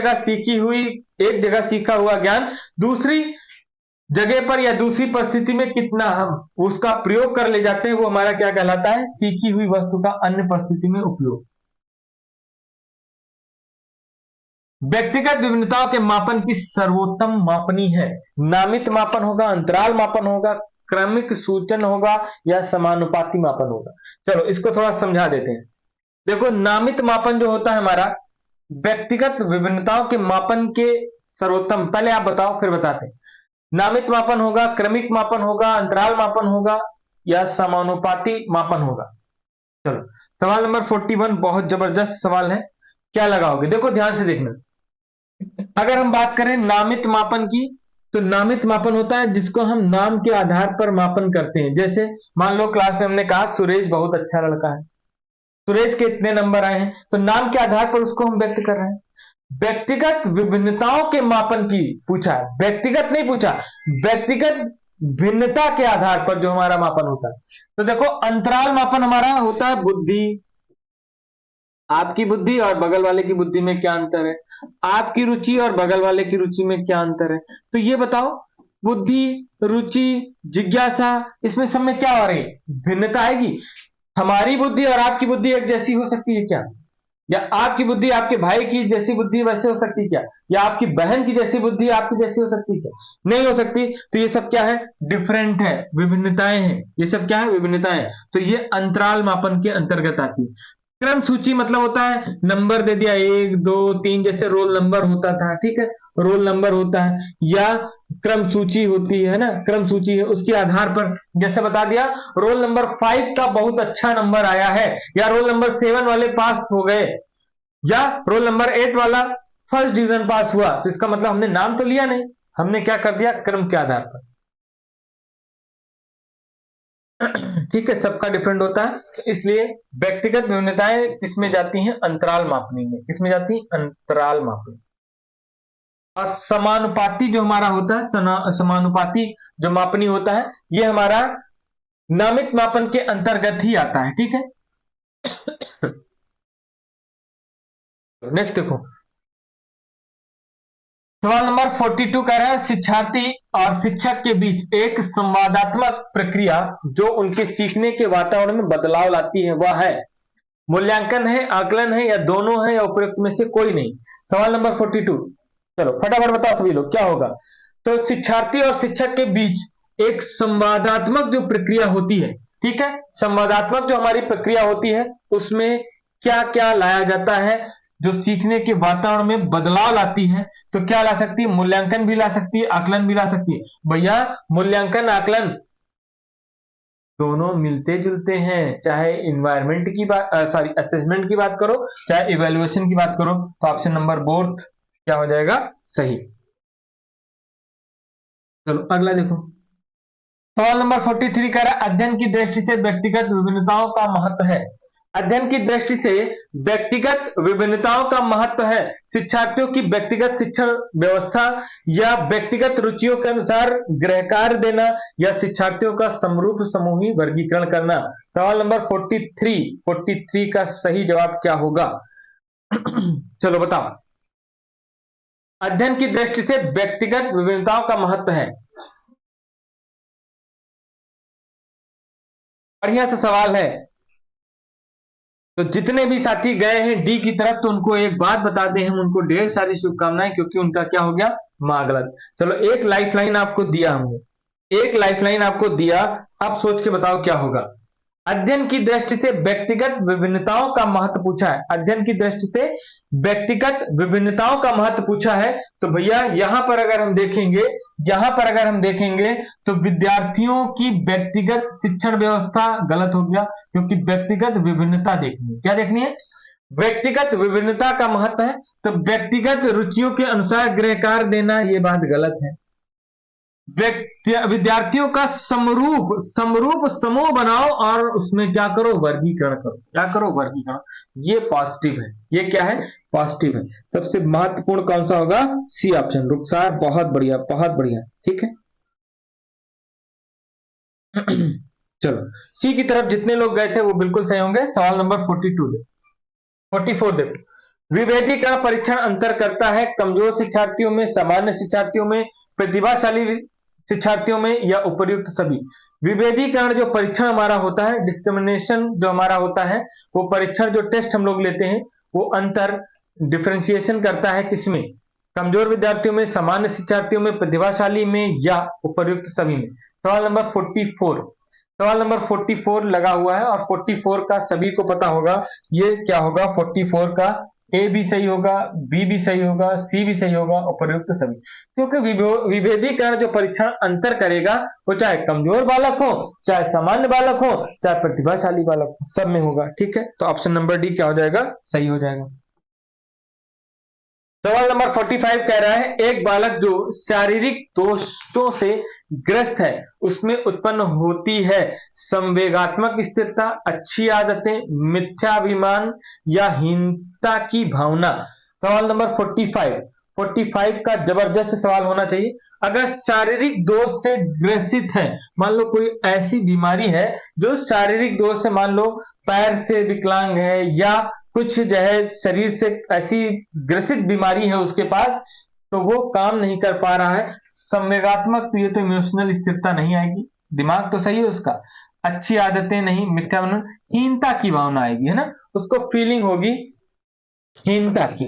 जगह सीखा हुआ ज्ञान दूसरी जगह पर या दूसरी परिस्थिति में कितना हम उसका प्रयोग कर ले जाते हैं, वो हमारा क्या कहलाता है, सीखी हुई वस्तु का अन्य परिस्थिति में उपयोग। व्यक्तिगत विभिन्नताओं के मापन की सर्वोत्तम मापनी है। नामित मापन होगा, अंतराल मापन होगा, क्रमिक सूचन होगा, या समानुपाती मापन होगा। चलो इसको थोड़ा समझा देते हैं। देखो नामित मापन जो होता है हमारा व्यक्तिगत विभिन्नताओं के मापन के सर्वोत्तम, पहले आप बताओ फिर बताते हैं। नामित मापन होगा, क्रमिक मापन होगा, अंतराल मापन होगा, या समानुपाती मापन होगा। चलो सवाल नंबर 41 बहुत जबरदस्त सवाल है, क्या लगाओगे? देखो ध्यान से देखना। अगर हम बात करें नामित मापन की, तो नामित मापन होता है जिसको हम नाम के आधार पर मापन करते हैं। जैसे मान लो क्लास में हमने कहा सुरेश बहुत अच्छा लड़का है, सुरेश के इतने नंबर आए हैं, तो नाम के आधार पर उसको हम व्यक्त कर रहे हैं। व्यक्तिगत विभिन्नताओं के मापन की पूछा है, व्यक्तिगत नहीं पूछा, व्यक्तिगत भिन्नता के आधार पर जो हमारा मापन होता है। तो देखो अंतराल मापन हमारा होता है बुद्धि, आपकी बुद्धि और बगल वाले की बुद्धि में क्या अंतर है, आपकी रुचि और बगल वाले की रुचि में क्या अंतर है। तो ये बताओ बुद्धि, रुचि, जिज्ञासा, इसमें सब में क्या हो रही है, भिन्नता आएगी। हमारी बुद्धि और आपकी बुद्धि एक जैसी हो सकती है क्या? या आपकी बुद्धि आपके भाई की जैसी बुद्धि वैसे हो सकती है क्या? या आपकी बहन की जैसी बुद्धि आपकी जैसी हो सकती है क्या? नहीं हो सकती। तो ये सब क्या है, डिफरेंट है, विभिन्नताएं हैं। ये सब क्या है, विभिन्नताएं। तो ये अंतराल मापन के अंतर्गत आती है। क्रम सूची मतलब होता है नंबर दे दिया 1 2 3, जैसे रोल नंबर होता था, ठीक है, रोल नंबर होता है, या क्रम सूची होती है ना, क्रम सूची है, उसके आधार पर जैसे बता दिया रोल नंबर 5 का बहुत अच्छा नंबर आया है, या रोल नंबर 7 वाले पास हो गए, या रोल नंबर 8 वाला फर्स्ट डिवीजन पास हुआ। तो इसका मतलब हमने नाम तो लिया नहीं, हमने क्या कर दिया, क्रम के आधार पर। ठीक है, सबका डिफरेंट होता है, इसलिए व्यक्तिगत विभिन्नताएं किसमें जाती हैं, अंतराल मापनी में। किसमें जाती है, अंतराल मापनी। और समानुपाती जो हमारा होता है, समानुपाती जो मापनी होता है, ये हमारा नामित मापन के अंतर्गत ही आता है। ठीक है, नेक्स्ट देखो सवाल नंबर 42 कह रहा है शिक्षार्थी और शिक्षक के बीच एक संवादात्मक प्रक्रिया जो उनके सीखने के वातावरण में बदलाव लाती है, वह है मूल्यांकन है, आकलन है, या दोनों है, या उपयुक्त में से कोई नहीं। सवाल नंबर 42, चलो फटाफट बताओ सभी लोग क्या होगा। तो शिक्षार्थी और शिक्षक के बीच एक संवादात्मक जो प्रक्रिया होती है, ठीक है, संवादात्मक जो हमारी प्रक्रिया होती है उसमें क्या क्या लाया जाता है जो सीखने के वातावरण में बदलाव लाती है। तो क्या ला सकती है, मूल्यांकन भी ला सकती है, आकलन भी ला सकती है। भैया मूल्यांकन आकलन दोनों मिलते जुलते हैं, चाहे इन्वायरमेंट की बात असेसमेंट की बात करो, चाहे इवेल्युएशन की बात करो। तो ऑप्शन नंबर बोथ क्या हो जाएगा, सही। चलो अगला देखो सवाल नंबर 43 कह रहा है अध्ययन की दृष्टि से व्यक्तिगत विभिन्नताओं का महत्व है। अध्ययन की दृष्टि से व्यक्तिगत विभिन्नताओं का महत्व है शिक्षार्थियों की व्यक्तिगत शिक्षण व्यवस्था, या व्यक्तिगत रुचियों के अनुसार गृह कार्य देना, या शिक्षार्थियों का समरूप समूही वर्गीकरण करना। सवाल नंबर 43 का सही जवाब क्या होगा? चलो बताओ। अध्ययन की दृष्टि से व्यक्तिगत विभिन्नताओं का महत्व है, बढ़िया सा सवाल है। तो जितने भी साथी गए हैं डी की तरफ, तो उनको एक बात बताते हैं, उनको ढेर सारी शुभकामनाएं, क्योंकि उनका क्या हो गया, मागलत। चलो एक लाइफलाइन आपको दिया हमने, एक लाइफलाइन आपको दिया, अब सोच के बताओ क्या होगा। अध्ययन की दृष्टि से व्यक्तिगत विभिन्नताओं का महत्व पूछा है, अध्ययन की दृष्टि से व्यक्तिगत विभिन्नताओं का महत्व पूछा है। तो भैया यहां पर अगर हम देखेंगे तो विद्यार्थियों की व्यक्तिगत शिक्षण व्यवस्था गलत हो गया, क्योंकि व्यक्तिगत विभिन्नता देखनी है। क्या देखनी है, व्यक्तिगत विभिन्नता का महत्व है, तो व्यक्तिगत रुचियों के अनुसार गृह कार्य देना ये बात गलत है। विद्यार्थियों का समरूप समूह बनाओ और उसमें क्या करो, वर्गीकरण करो। क्या करो, वर्गीकरण। ये पॉजिटिव है। ये क्या है, पॉजिटिव है। सबसे महत्वपूर्ण कौन सा होगा, सी ऑप्शन। रुखसार, बहुत बढ़िया, बहुत बढ़िया, ठीक है। चलो सी की तरफ जितने लोग गए थे वो बिल्कुल सही होंगे। सवाल नंबर 44 देखो। विभेदीकरण परीक्षण अंतर करता है कमजोर शिक्षार्थियों में, सामान्य शिक्षार्थियों में, प्रतिभाशाली शिक्षार्थियों में या उपर्युक्त सभी। विभेदीकरण जो परीक्षण हमारा होता है, डिस्क्रिमिनेशन जो हमारा होता है, वो परीक्षण जो टेस्ट हम लोग लेते हैं वो अंतर डिफरेंशिएशन करता है किसमें, कमजोर विद्यार्थियों में, सामान्य शिक्षार्थियों में, प्रतिभाशाली में या उपर्युक्त सभी में। सवाल नंबर 44, सवाल नंबर 44 लगा हुआ है और 44 का सभी को पता होगा ये क्या होगा। 44 का ए भी सही होगा, बी भी सही होगा, सी भी सही होगा, उपर्युक्त सभी। क्योंकि विभेदीकरण जो परीक्षण अंतर करेगा वो चाहे कमजोर बालक हो, चाहे सामान्य बालक हो, चाहे प्रतिभाशाली बालक हो, सब में होगा, ठीक है। तो ऑप्शन नंबर डी क्या हो जाएगा, सही हो जाएगा। सवाल नंबर 45 कह रहा है एक बालक जो शारीरिक दोषों से ग्रस्त है उसमें उत्पन्न होती है संवेगात्मक स्थिरता, अच्छी आदतें, मिथ्याभिमान या हीनता की भावना। सवाल नंबर 45 का जबरदस्त सवाल होना चाहिए। अगर शारीरिक दोष से ग्रसित है, मान लो कोई ऐसी बीमारी है जो शारीरिक दोष से, मान लो पैर से विकलांग है या कुछ जो है शरीर से ऐसी ग्रसित बीमारी है उसके पास, तो वो काम नहीं कर पा रहा है। संवेगात्मक, तो ये तो इमोशनल स्थिरता नहीं आएगी, दिमाग तो सही है उसका, अच्छी आदतें नहीं, मिथ्याभिमान, हीनता की भावना आएगी, है ना, उसको फीलिंग होगी हीनता की,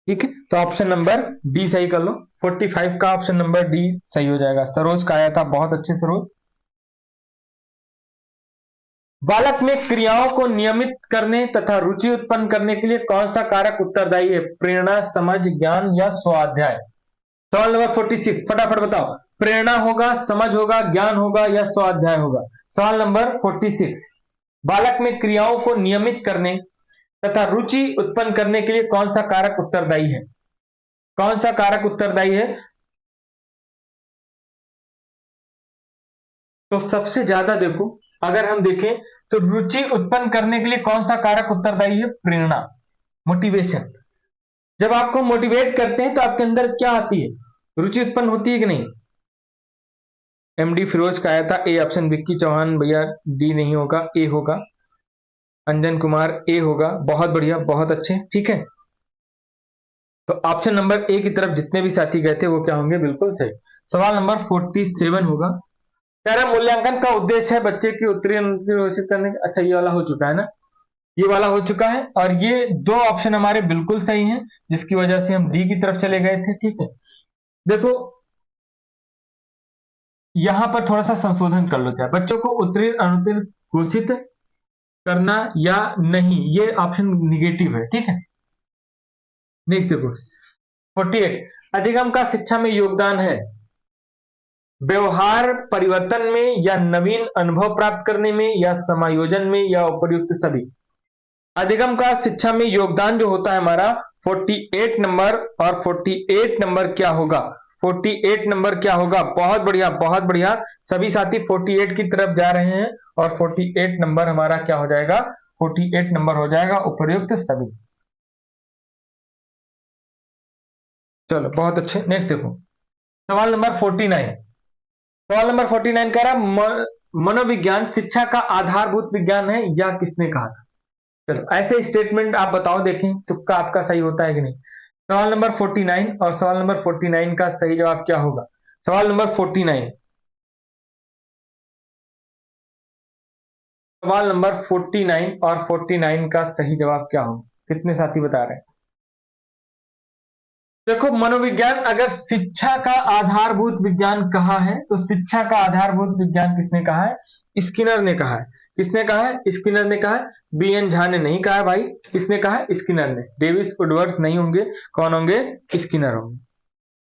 ठीक है। तो ऑप्शन नंबर डी सही कर लो। 45 का ऑप्शन नंबर डी सही हो जाएगा। सरोज का आया था, बहुत अच्छे सरोज। बालक में क्रियाओं को नियमित करने तथा रुचि उत्पन्न करने के लिए कौन सा कारक उत्तरदायी है, प्रेरणा, समझ, ज्ञान या स्वाध्याय। सवाल नंबर 46 फटाफट बताओ, प्रेरणा होगा, समझ होगा, ज्ञान होगा या स्वाध्याय होगा। सवाल नंबर 46, बालक में क्रियाओं को नियमित करने तथा रुचि उत्पन्न करने के लिए कौन सा कारक उत्तरदायी है, कौन सा कारक उत्तरदायी है। तो सबसे ज्यादा देखो, अगर हम देखें तो रुचि उत्पन्न करने के लिए कौन सा कारक उत्तरदायी है, प्रेरणा, मोटिवेशन। जब आपको मोटिवेट करते हैं तो आपके अंदर क्या आती है, रुचि उत्पन्न होती है कि नहीं। एमडी फिरोज का आया था ए ऑप्शन, विक्की चौहान भैया डी नहीं होगा, ए होगा, अंजन कुमार ए होगा, बहुत बढ़िया, बहुत अच्छे, ठीक है। तो ऑप्शन नंबर ए की तरफ जितने भी साथी गए थे वो क्या होंगे, बिल्कुल सही। सवाल नंबर 47 होगा। तेरा मूल्यांकन का उद्देश्य है बच्चे की उत्तीर्ण घोषित करने का। अच्छा, ये वाला हो चुका है ना, ये वाला हो चुका है और ये दो ऑप्शन हमारे बिल्कुल सही हैं, जिसकी वजह से हम डी की तरफ चले गए थे, ठीक है। देखो यहां पर थोड़ा सा संशोधन कर लो, चाहे बच्चों को उत्तीर्ण अनुत्तीर्ण घोषित करना या नहीं, ये ऑप्शन निगेटिव है, ठीक है। नेक्स्ट देखो 48, अधिगम का शिक्षा में योगदान है व्यवहार परिवर्तन में या नवीन अनुभव प्राप्त करने में या समायोजन में या उपर्युक्त सभी। अधिगम का शिक्षा में योगदान जो होता है हमारा 48 नंबर, और 48 नंबर क्या होगा, 48 नंबर क्या होगा, बहुत बढ़िया, बहुत बढ़िया, सभी साथी 48 की तरफ जा रहे हैं और 48 नंबर हमारा क्या हो जाएगा, 48 नंबर हो जाएगा उपर्युक्त सभी। चलो बहुत अच्छे। नेक्स्ट देखो सवाल नंबर 49, सवाल नंबर 49 कह रहा मनोविज्ञान शिक्षा का आधारभूत विज्ञान है या किसने कहा था। चलो ऐसे स्टेटमेंट आप बताओ, देखें तुक्का आपका सही होता है कि नहीं। सवाल नंबर 49 और सवाल नंबर 49 का सही जवाब क्या होगा। सवाल नंबर 49, सवाल नंबर 49 और 49 का सही जवाब क्या होगा, कितने साथी बता रहे हैं। देखो मनोविज्ञान अगर शिक्षा का आधारभूत विज्ञान कहा है तो शिक्षा का आधारभूत विज्ञान किसने कहा है, स्किनर ने कहा है। किसने कहा है, स्किनर ने कहा है, बीएन झा ने नहीं कहा है भाई, किसने कहा है, स्किनर ने। डेविस वुडवर्थ नहीं होंगे, कौन होंगे, स्किनर होंगे।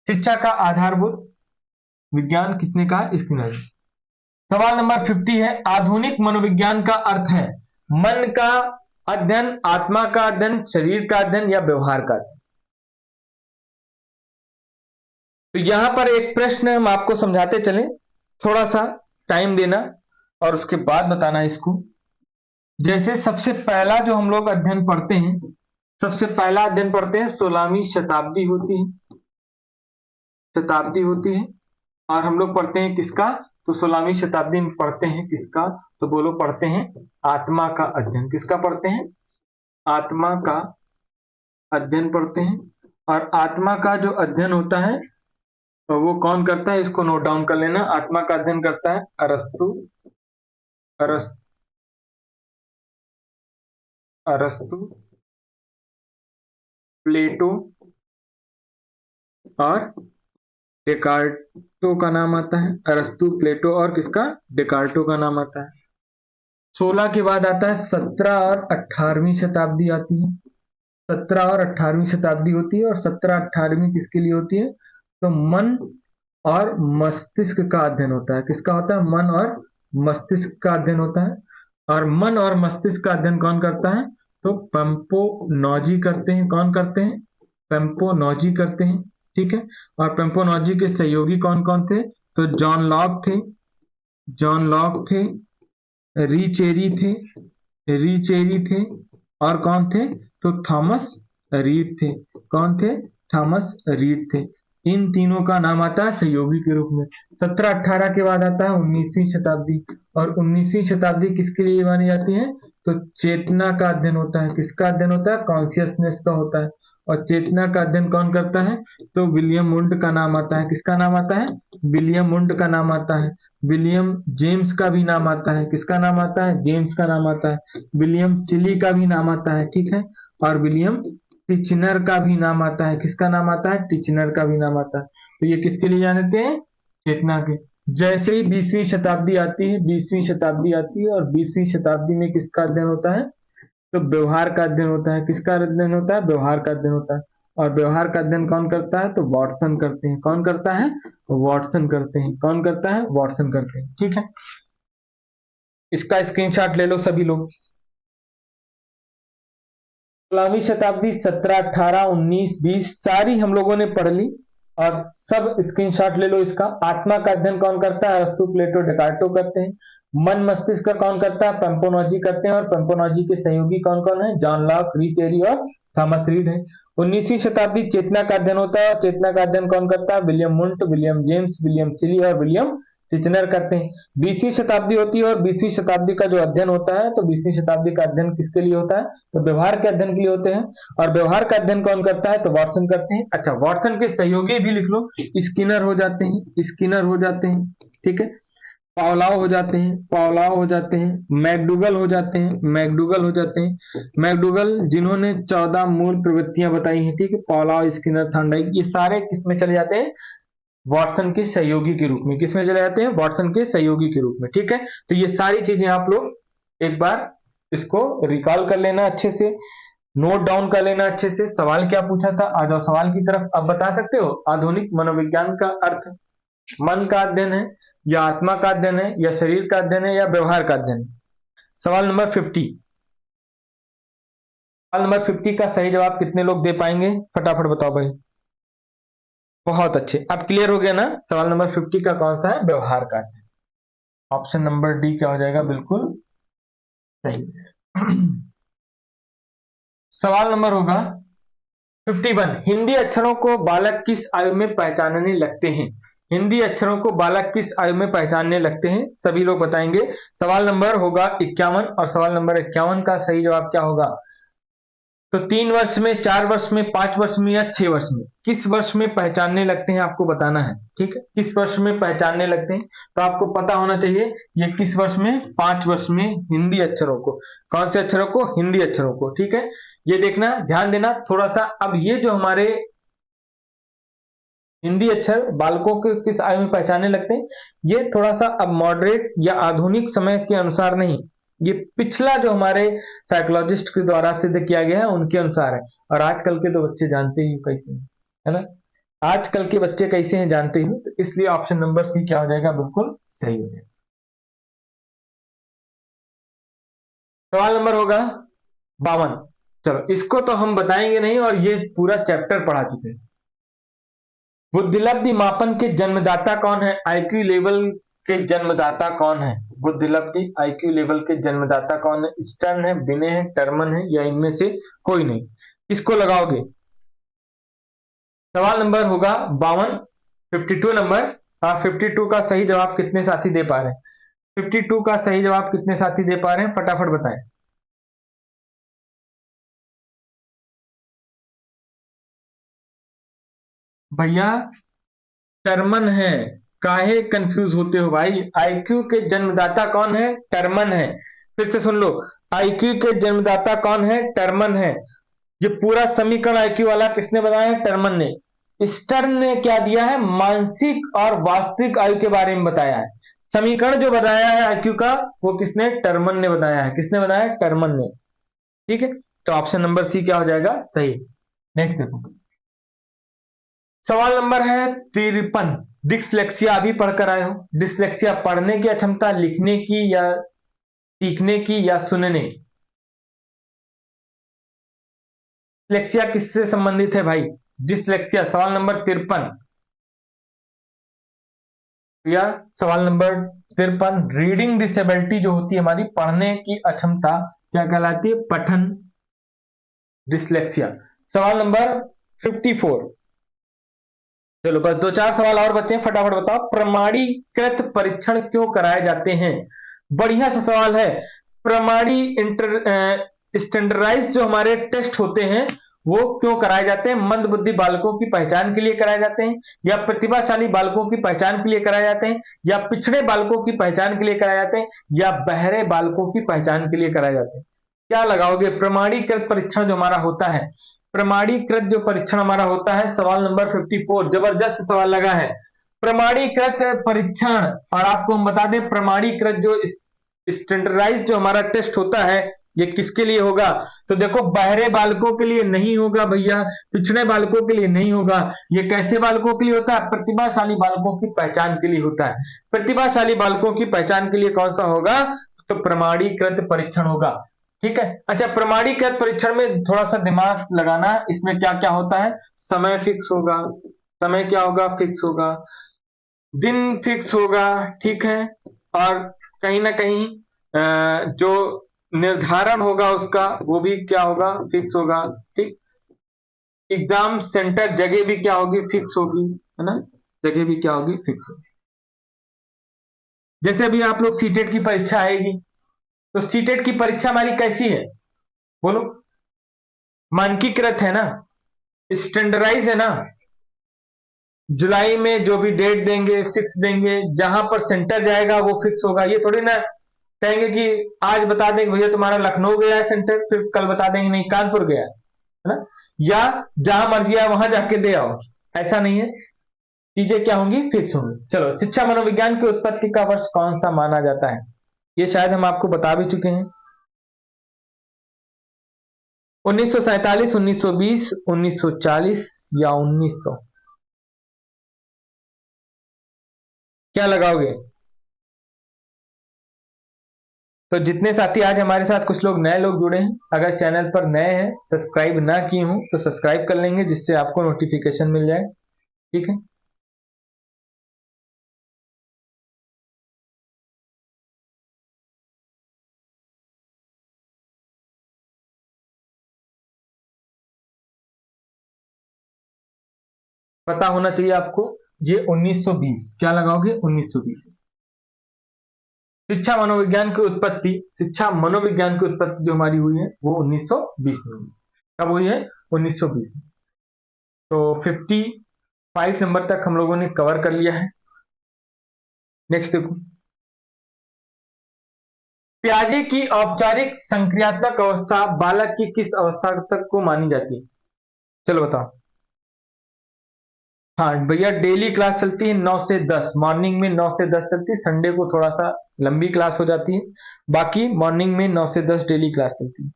शिक्षा का आधारभूत विज्ञान किसने कहा, स्किनर ने। सवाल नंबर 50 है, आधुनिक मनोविज्ञान का अर्थ है मन का अध्ययन आत्मा का अध्ययन, शरीर का अध्ययन या व्यवहार का अध्ययन? तो यहां पर एक प्रश्न हम आपको समझाते चलें, थोड़ा सा टाइम देना और उसके बाद बताना इसको। जैसे सबसे पहला जो हम लोग अध्ययन पढ़ते हैं, सबसे पहला अध्ययन पढ़ते हैं 16वीं शताब्दी होती है, शताब्दी होती है। और हम लोग पढ़ते हैं किसका? तो 16वीं शताब्दी में पढ़ते हैं किसका? तो बोलो, पढ़ते हैं आत्मा का अध्ययन। किसका पढ़ते हैं? आत्मा का अध्ययन पढ़ते हैं। और आत्मा का जो अध्ययन होता है तो वो कौन करता है? इसको नोट डाउन कर लेना। आत्मा का अध्ययन करता है अरस्तु, अरस्तु, प्लेटो और डेकार्टो का नाम आता है। अरस्तु, प्लेटो और किसका? डेकार्टो का नाम आता है। 16 के बाद आता है 17 और 18वीं शताब्दी आती है। 17 और 18वीं शताब्दी होती है। और 17-18वीं किसके लिए होती है? तो मन और मस्तिष्क का अध्ययन होता है। किसका होता है? मन और मस्तिष्क का अध्ययन होता है। और मन और मस्तिष्क का अध्ययन कौन करता है? तो पेम्पोनॉजी करते हैं। कौन करते हैं? पेम्पोनॉजी करते हैं। ठीक है। और पेम्पोनॉजी के सहयोगी कौन कौन थे? तो जॉन लॉक थे, जॉन लॉक थे, रीचेरी थे, रीचेरी थे, और कौन थे? तो थॉमस रीड थे। कौन थे? थॉमस रीड थे। इन तीनों का नाम आता है सहयोगी के रूप में। 17-18 के बाद आता है 19वीं शताब्दी। और 19वीं शताब्दी किसके लिए मानी जाती है? तो चेतना का अध्ययन होता है। किसका अध्ययन होता है? कॉन्शियसनेस का होता है। और चेतना का अध्ययन कौन करता है? तो विलियम वुंड का नाम आता है। किसका नाम आता है? विलियम वुंड का नाम आता है। विलियम जेम्स का भी नाम आता है। किसका नाम आता है? जेम्स का नाम आता है। विलियम सिली का भी नाम आता है। ठीक है। और विलियम टिचनर का भी नाम आता है। किसका नाम आता है? टिचनर का भी नाम आता है। तो ये किसके लिए जानते हैं? चेतना के। जैसे ही 20वीं शताब्दी आती है, 20वीं शताब्दी आती है, और 20वीं शताब्दी में किसका अध्ययन होता है? तो व्यवहार का अध्ययन होता है। किसका अध्ययन होता है? व्यवहार का अध्ययन होता है। और व्यवहार का अध्ययन कौन करता है? तो वॉटसन करते हैं। कौन करता है? वॉटसन करते हैं। कौन करता है? वॉटसन करते हैं। ठीक है। इसका स्क्रीनशॉट ले लो सभी लोग। 16वीं शताब्दी 17, 18, 19, 20 सारी हम लोगों ने पढ़ ली। और सब स्क्रीनशॉट ले लो इसका। आत्मा का अध्ययन कौन करता है? अरस्तु, प्लेटो, डेकार्टो करते हैं। मन मस्तिष्क का कौन करता है? पेम्पोनॉजी करते हैं। और पेम्पोनॉजी के सहयोगी कौन कौन है? जॉन लॉक, रीचेरी और थॉमस रीड है। 19वीं शताब्दी चेतना का अध्ययन होता है। और चेतना का अध्ययन कौन करता है? William Wundt, William James, William सिली और विलियम टिचनर करते हैं। 20वीं शताब्दी होती है। और 20वीं शताब्दी का जो अध्ययन होता है, तो 20वीं शताब्दी का अध्ययन किसके लिए होता है? तो व्यवहार के अध्ययन के लिए होते हैं। और व्यवहार का अध्ययन कौन करता है? तो वॉटसन करते हैं। अच्छा, वॉटसन के सहयोगी भी लिख लो। स्किनर हो जाते हैं, स्किनर हो जाते हैं। ठीक है। पावलाव हो जाते हैं, पावलाव हो जाते हैं। मैकडूगल हो जाते हैं, मैकडूगल हो जाते हैं। मैकडूगल जिन्होंने 14 मूल प्रवृत्तियां बताई हैं। ठीक है। पावलाव, स्किनर, थॉर्नडाइक, ये सारे किसमें चले जाते हैं? वॉटसन के सहयोगी के रूप में। किसमें चले जाते हैं? वॉटसन के सहयोगी के रूप में। ठीक है। तो ये सारी चीजें आप लोग एक बार इसको रिकॉल कर लेना, अच्छे से नोट डाउन कर लेना अच्छे से। सवाल क्या पूछा था? आ जाओ सवाल की तरफ। अब बता सकते हो आधुनिक मनोविज्ञान का अर्थ मन का अध्ययन है, या आत्मा का अध्ययन है, या शरीर का अध्ययन है, या व्यवहार का अध्ययन है? सवाल नंबर 50। सवाल नंबर 50 का सही जवाब कितने लोग दे पाएंगे? फटाफट बताओ भाई। बहुत अच्छे। अब क्लियर हो गया ना? सवाल नंबर 50 का कौन सा है? व्यवहार का अध्ययन। ऑप्शन नंबर डी क्या हो जाएगा? बिल्कुल सही। सवाल नंबर होगा 51। हिंदी अक्षरों को बालक किस आयु में पहचानने लगते हैं? हिंदी अक्षरों को बालक किस आयु में पहचानने लगते हैं? सभी लोग बताएंगे। सवाल नंबर होगा 51। और सवाल नंबर 51 का सही जवाब क्या होगा? तो 3 वर्ष में, 4 वर्ष में, 5 वर्ष में, या 6 वर्ष में? किस वर्ष में पहचानने लगते हैं आपको बताना है। ठीक है। किस वर्ष में पहचानने लगते हैं? तो आपको पता होना चाहिए ये किस वर्ष में? 5 वर्ष में हिंदी अक्षरों को। कौन से अक्षरों को? हिंदी अक्षरों को। ठीक है। ये देखना, ध्यान देना थोड़ा सा। अब ये जो हमारे हिंदी अक्षर बालकों के किस आयु में पहचानने लगते हैं, ये थोड़ा सा अब मॉडरेट या आधुनिक समय के अनुसार नहीं, ये पिछला जो हमारे साइकोलॉजिस्ट के द्वारा सिद्ध किया गया है उनके अनुसार है। और आजकल के तो बच्चे जानते ही कैसे हैं, है ना? आजकल के बच्चे कैसे हैं जानते ही, तो इसलिए ऑप्शन नंबर सी क्या हो जाएगा? बिल्कुल सही हो जाएगा। सवाल नंबर होगा 52। चलो इसको तो हम बताएंगे नहीं, और ये पूरा चैप्टर पढ़ा चुके हैं। बुद्धिलब्धि मापन के जन्मदाता कौन है? आईक्यू लेवल के जन्मदाता कौन है? बुद्धिलब्धि आईक्यू लेवल के जन्मदाता कौन है? स्टर्न है, बिने है, टर्मन है, या इनमें से कोई नहीं? किसको लगाओगे? सवाल नंबर होगा 52, 52 नंबर। 52 का सही जवाब कितने साथी दे पा रहे हैं? 52 का सही जवाब कितने साथी दे पा रहे हैं, फटाफट बताएं। भैया टर्मन है। काहे कंफ्यूज होते हो भाई? आईक्यू के जन्मदाता कौन है? टर्मन है। फिर से सुन लो, आईक्यू के जन्मदाता कौन है? टर्मन है। ये पूरा समीकरण आईक्यू वाला किसने बनाया है? टर्मन ने। स्टर्न ने क्या दिया है? मानसिक और वास्तविक आयु के बारे में बताया है। समीकरण जो बनाया है आईक्यू का, वो किसने? टर्मन ने बनाया है। किसने बनाया? टर्मन ने। ठीक है, तो ऑप्शन नंबर सी क्या हो जाएगा? सही। नेक्स्ट देखो, सवाल नंबर है 53। डिसलेक्सिया अभी पढ़कर आए हो। डिसलेक्सिया पढ़ने की अक्षमता, लिखने की या सीखने की या सुनने? डिसलेक्सिया किससे संबंधित है भाई? डिसलेक्सिया सवाल नंबर 53 या सवाल नंबर 53। रीडिंग डिसेबिलिटी जो होती है हमारी, पढ़ने की अक्षमता, क्या कहलाती है? पठन डिसलेक्सिया। सवाल नंबर 54। चलो बस दो चार सवाल और बचे हैं, फटाफट बताओ। प्रमाणीकृत परीक्षण क्यों कराए जाते हैं? बढ़िया सा सवाल है। प्रमाणी इंटर स्टैंडर्डाइज जो हमारे टेस्ट होते हैं, वो क्यों कराए जाते हैं? मंद बुद्धि बालकों की पहचान के लिए कराए जाते हैं, या प्रतिभाशाली बालकों की पहचान के लिए कराए जाते हैं, या पिछड़े बालकों की पहचान के लिए कराए जाते हैं, या बहरे बालकों की पहचान के लिए कराए जाते हैं? क्या लगाओगे? प्रमाणीकृत परीक्षण जो हमारा होता है, प्रमाणीकृत जो परीक्षण हमारा होता है, सवाल नंबर 54। जबरदस्त सवाल लगा है। प्रमाणीकृत परीक्षण, और आपको हम बता दें प्रमाणीकृत जो स्टैंडर्डाइज जो हमारा टेस्ट होता है, ये किसके लिए होगा? तो देखो, बहरे बालकों के लिए नहीं होगा भैया, पिछड़े बालकों के लिए नहीं होगा। ये कैसे बालकों के लिए होता है? प्रतिभाशाली बालकों की पहचान के लिए होता है। प्रतिभाशाली बालकों की पहचान के लिए कौन सा होगा? तो प्रमाणीकृत परीक्षण होगा। ठीक है। अच्छा, प्रमाणीकृत परीक्षण में थोड़ा सा दिमाग लगाना, इसमें क्या क्या होता है? समय फिक्स होगा। समय क्या होगा? फिक्स होगा। दिन फिक्स होगा। ठीक है। और कहीं ना कहीं जो निर्धारण होगा उसका, वो भी क्या होगा? फिक्स होगा। ठीक। एग्जाम सेंटर जगह भी क्या होगी? फिक्स होगी, है ना? जगह भी क्या होगी? फिक्स होगी। जैसे अभी आप लोग सीटेट की परीक्षा आएगी, तो सीटेट की परीक्षा हमारी कैसी है? बोलो। मानकीकृत है ना? स्टैंडर्डाइज है ना? जुलाई में जो भी डेट देंगे फिक्स देंगे, जहां पर सेंटर जाएगा वो फिक्स होगा। ये थोड़ी ना कहेंगे कि आज बता देंगे भैया तुम्हारा लखनऊ गया है सेंटर, फिर कल बता देंगे नहीं कानपुर गया है ना, या जहां मर्जी आए वहां जाके दे आओ। ऐसा नहीं है, चीजें क्या होंगी? फिक्स होंगी। चलो, शिक्षा मनोविज्ञान की उत्पत्ति का वर्ष कौन सा माना जाता है? ये शायद हम आपको बता भी चुके हैं। 1947, 1920, 1940 या 1900? क्या लगाओगे? तो जितने साथी आज हमारे साथ, कुछ लोग नए लोग जुड़े हैं, अगर चैनल पर नए हैं, सब्सक्राइब ना किए हो तो सब्सक्राइब कर लेंगे, जिससे आपको नोटिफिकेशन मिल जाए। ठीक है। पता होना चाहिए आपको। ये 1920, क्या लगाओगे? 1920। शिक्षा मनोविज्ञान की उत्पत्ति, शिक्षा मनोविज्ञान की उत्पत्ति जो हमारी हुई है वो 1920 में हुई। कब हुई है? 1920 में। तो 55 नंबर तक हम लोगों ने कवर कर लिया है। नेक्स्ट देखो, प्याजे की औपचारिक संक्रियात्मक अवस्था बालक की किस अवस्था तक को मानी जाती है? चलो बताओ। हाँ भैया, डेली क्लास चलती है 9 से 10, मॉर्निंग में 9 से 10 चलती है, संडे को थोड़ा सा लंबी क्लास हो जाती है, बाकी मॉर्निंग में 9 से 10 डेली क्लास चलती है।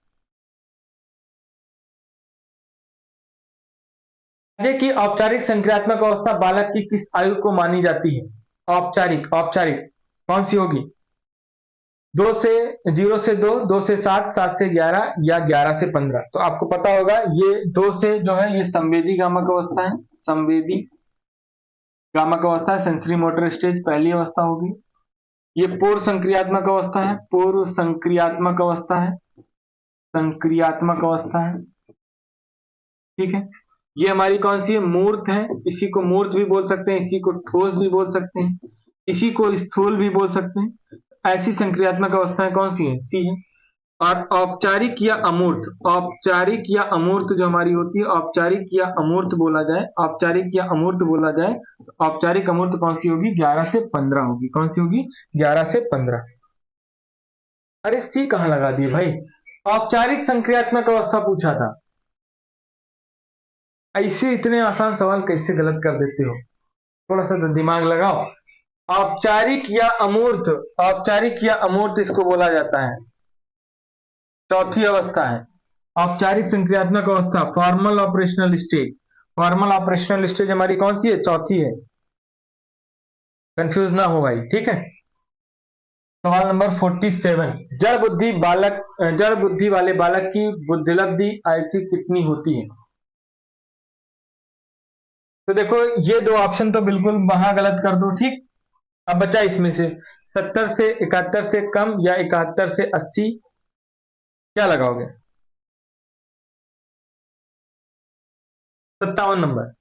प्याजे की औपचारिक संक्रियात्मक अवस्था बालक की किस आयु को मानी जाती है? औपचारिक, औपचारिक कौन सी होगी? 0 से 2, 2 से 7, 7 से 11 या 11 से 15। तो आपको पता होगा ये 2 से जो है ये संवेदी गामक अवस्था है, संवेदी गामक अवस्था है, सेंसरी मोटर स्टेज पहली अवस्था होगी। ये पूर्व संक्रियात्मक अवस्था है, पूर्व संक्रियात्मक अवस्था है, संक्रियात्मक अवस्था है, ठीक है। ये हमारी कौन सी है, मूर्त है, इसी को मूर्त भी बोल सकते हैं, इसी को ठोस भी बोल सकते हैं, इसी को स्थूल भी बोल सकते हैं। ऐसी संक्रियात्मक अवस्थाएं कौन सी है, सी है। और औपचारिक या अमूर्त, औपचारिक या अमूर्त जो हमारी होती है, औपचारिक या अमूर्त बोला जाए, औपचारिक या अमूर्त बोला जाए, तो औपचारिक अमूर्त कौन सी होगी, 11 से 15 होगी। कौन सी होगी, 11 से 15। अरे सी कहां लगा दिए भाई, औपचारिक संक्रियात्मक अवस्था पूछा था। ऐसे इतने आसान सवाल कैसे गलत कर देते हो, थोड़ा सा तो दिमाग लगाओ। औपचारिक या अमूर्त, औपचारिक या अमूर्त इसको बोला जाता है, चौथी अवस्था है औपचारिक संक्रियात्मक अवस्था, formal operational stage. Formal operational stage हमारी कौन सी है, चौथी है, कंफ्यूज ना हो भाई, ठीक है। सवाल नंबर 47, जड़ बुद्धि वाले बालक की बुद्धिलब्धि आयु कितनी होती है। तो देखो ये दो ऑप्शन तो बिल्कुल वहां गलत कर दो, ठीक। अब बचा इसमें से 70 से 71 से कम या 71 से 80, क्या लगाओगे, 57 नंबर।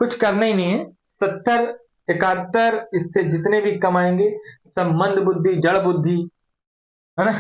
कुछ करना ही नहीं है, 70, 71, इससे जितने भी कम आएंगे सब मंद बुद्धि, जड़ बुद्धि, है ना।